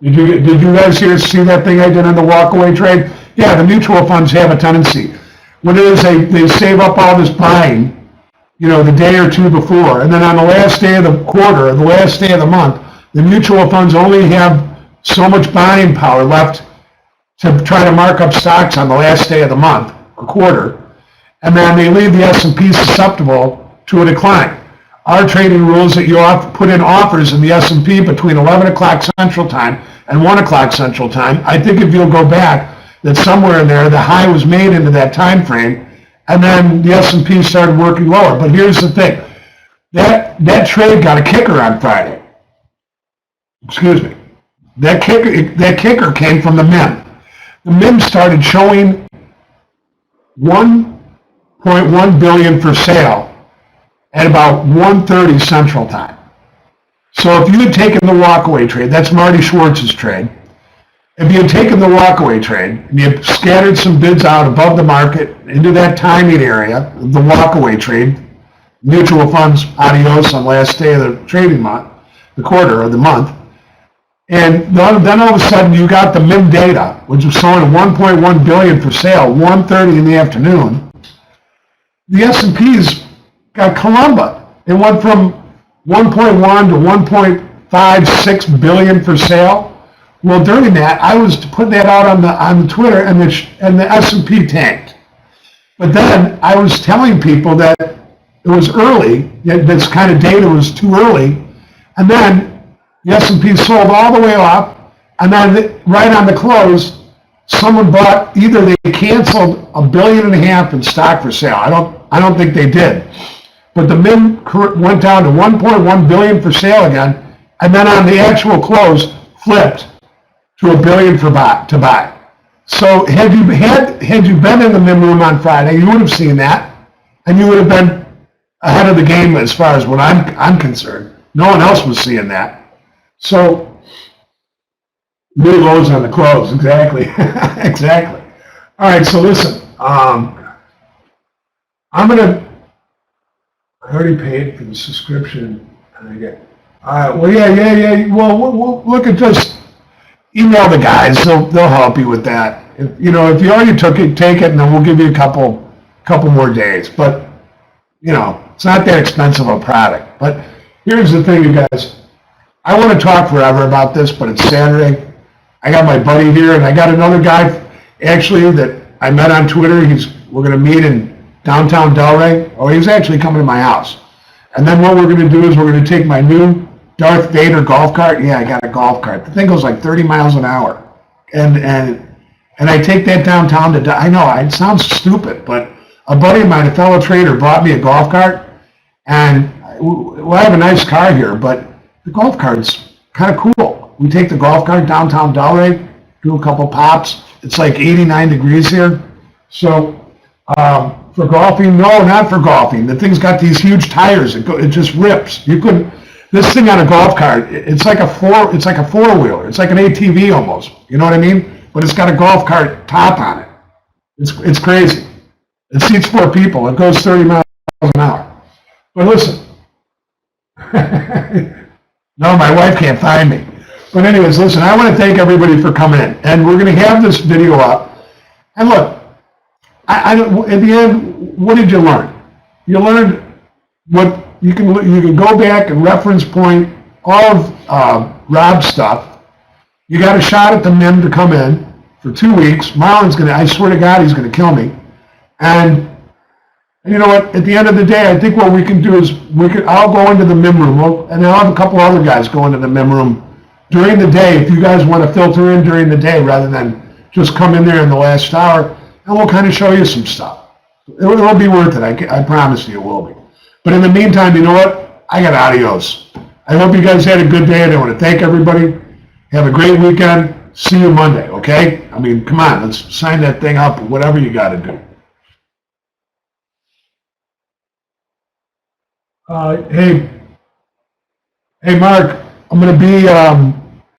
Did you guys see that thing I did on the walk-away trade? Yeah, the mutual funds have a tendency. What it is, they save up all this buying, the day or two before, and then on the last day of the quarter, or the last day of the month, the mutual funds only have so much buying power left to try to mark up stocks on the last day of the month, or quarter, and then they leave the S&P susceptible to a decline. Our trading rules that you put in offers in the S&P between 11 o'clock Central Time and 1 o'clock Central Time. I think if you'll go back, that somewhere in there, the high was made into that time frame, and then the S&P started working lower. But here's the thing. That trade got a kicker on Friday. Excuse me. That kicker came from the MIM. The MIM started showing 1.1 billion for sale at about 1:30 Central Time. So if you had taken the walkaway trade, that's Marty Schwartz's trade. If you had taken the walkaway trade and you had scattered some bids out above the market into that timing area, the walkaway trade, mutual funds, adios on last day of the trading month, the quarter or the month, and then all of a sudden you got the MIM data, which was showing 1.1 billion for sale, 1:30 in the afternoon. The S&Ps got Columba. It went from 1.1 to 1.56 billion for sale. Well, during that, I was putting that out on the Twitter, and the S&P tanked. But then I was telling people that it was early, that this kind of data was too early, and then the S&P sold all the way off, and then right on the close, someone bought, either they canceled $1.5 billion in stock for sale. I don't think they did. But the MIM went down to 1.1 billion for sale again, and then on the actual close, flipped to $1 billion to buy. So had you been in the MIM room on Friday, you would have seen that, and you would have been ahead of the game as far as what I'm concerned. No one else was seeing that. So new lows on the close, exactly, exactly. All right, so listen, I already paid for the subscription, and I get. Well, yeah. Well, we'll look at this. Email the guys; they'll help you with that. If you already took it, take it, and then we'll give you a couple more days. But it's not that expensive a product. But here's the thing, you guys. I want to talk forever about this, but it's Saturday. I got my buddy here, and I got another guy actually that I met on Twitter. We're going to meet in downtown Delray. Oh, he's actually coming to my house. And then what we're going to do is we're going to take my new Darth Vader golf cart. Yeah, I got a golf cart. The thing goes like 30 miles an hour. And I take that downtown to, I know, it sounds stupid, but a buddy of mine, a fellow trader, bought me a golf cart. And I have a nice car here, but the golf cart's kind of cool. We take the golf cart downtown Delray, do a couple pops. It's like 89 degrees here. So for golfing, no, not for golfing. The thing's got these huge tires. It just rips. This thing on a golf cart, it's like a four-wheeler. It's like an ATV almost. You know what I mean? But it's got a golf cart top on it. It's crazy. It seats 4 people. It goes 30 miles an hour. But listen. No, my wife can't find me. But anyways, listen, I want to thank everybody for coming in. And we're going to have this video up. And look, at the end, what did you learn? You learned what you can go back and reference point all of Rob's stuff. You got a shot at the MIM to come in for 2 weeks. Marlon's I swear to God, he's going to kill me. And you know what? At the end of the day, I think what we can do is I'll go into the MIM room, and I'll have a couple other guys go into the MIM room during the day if you guys want to filter in during the day rather than just come in there in the last hour, and we'll kind of show you some stuff. It'll be worth it. I promise you it will be. But in the meantime, you know what? I got adios. I hope you guys had a good day, and I want to thank everybody. Have a great weekend. See you Monday, okay? I mean, come on, let's sign that thing up, whatever you got to do. Hey, Mark, I'm going to be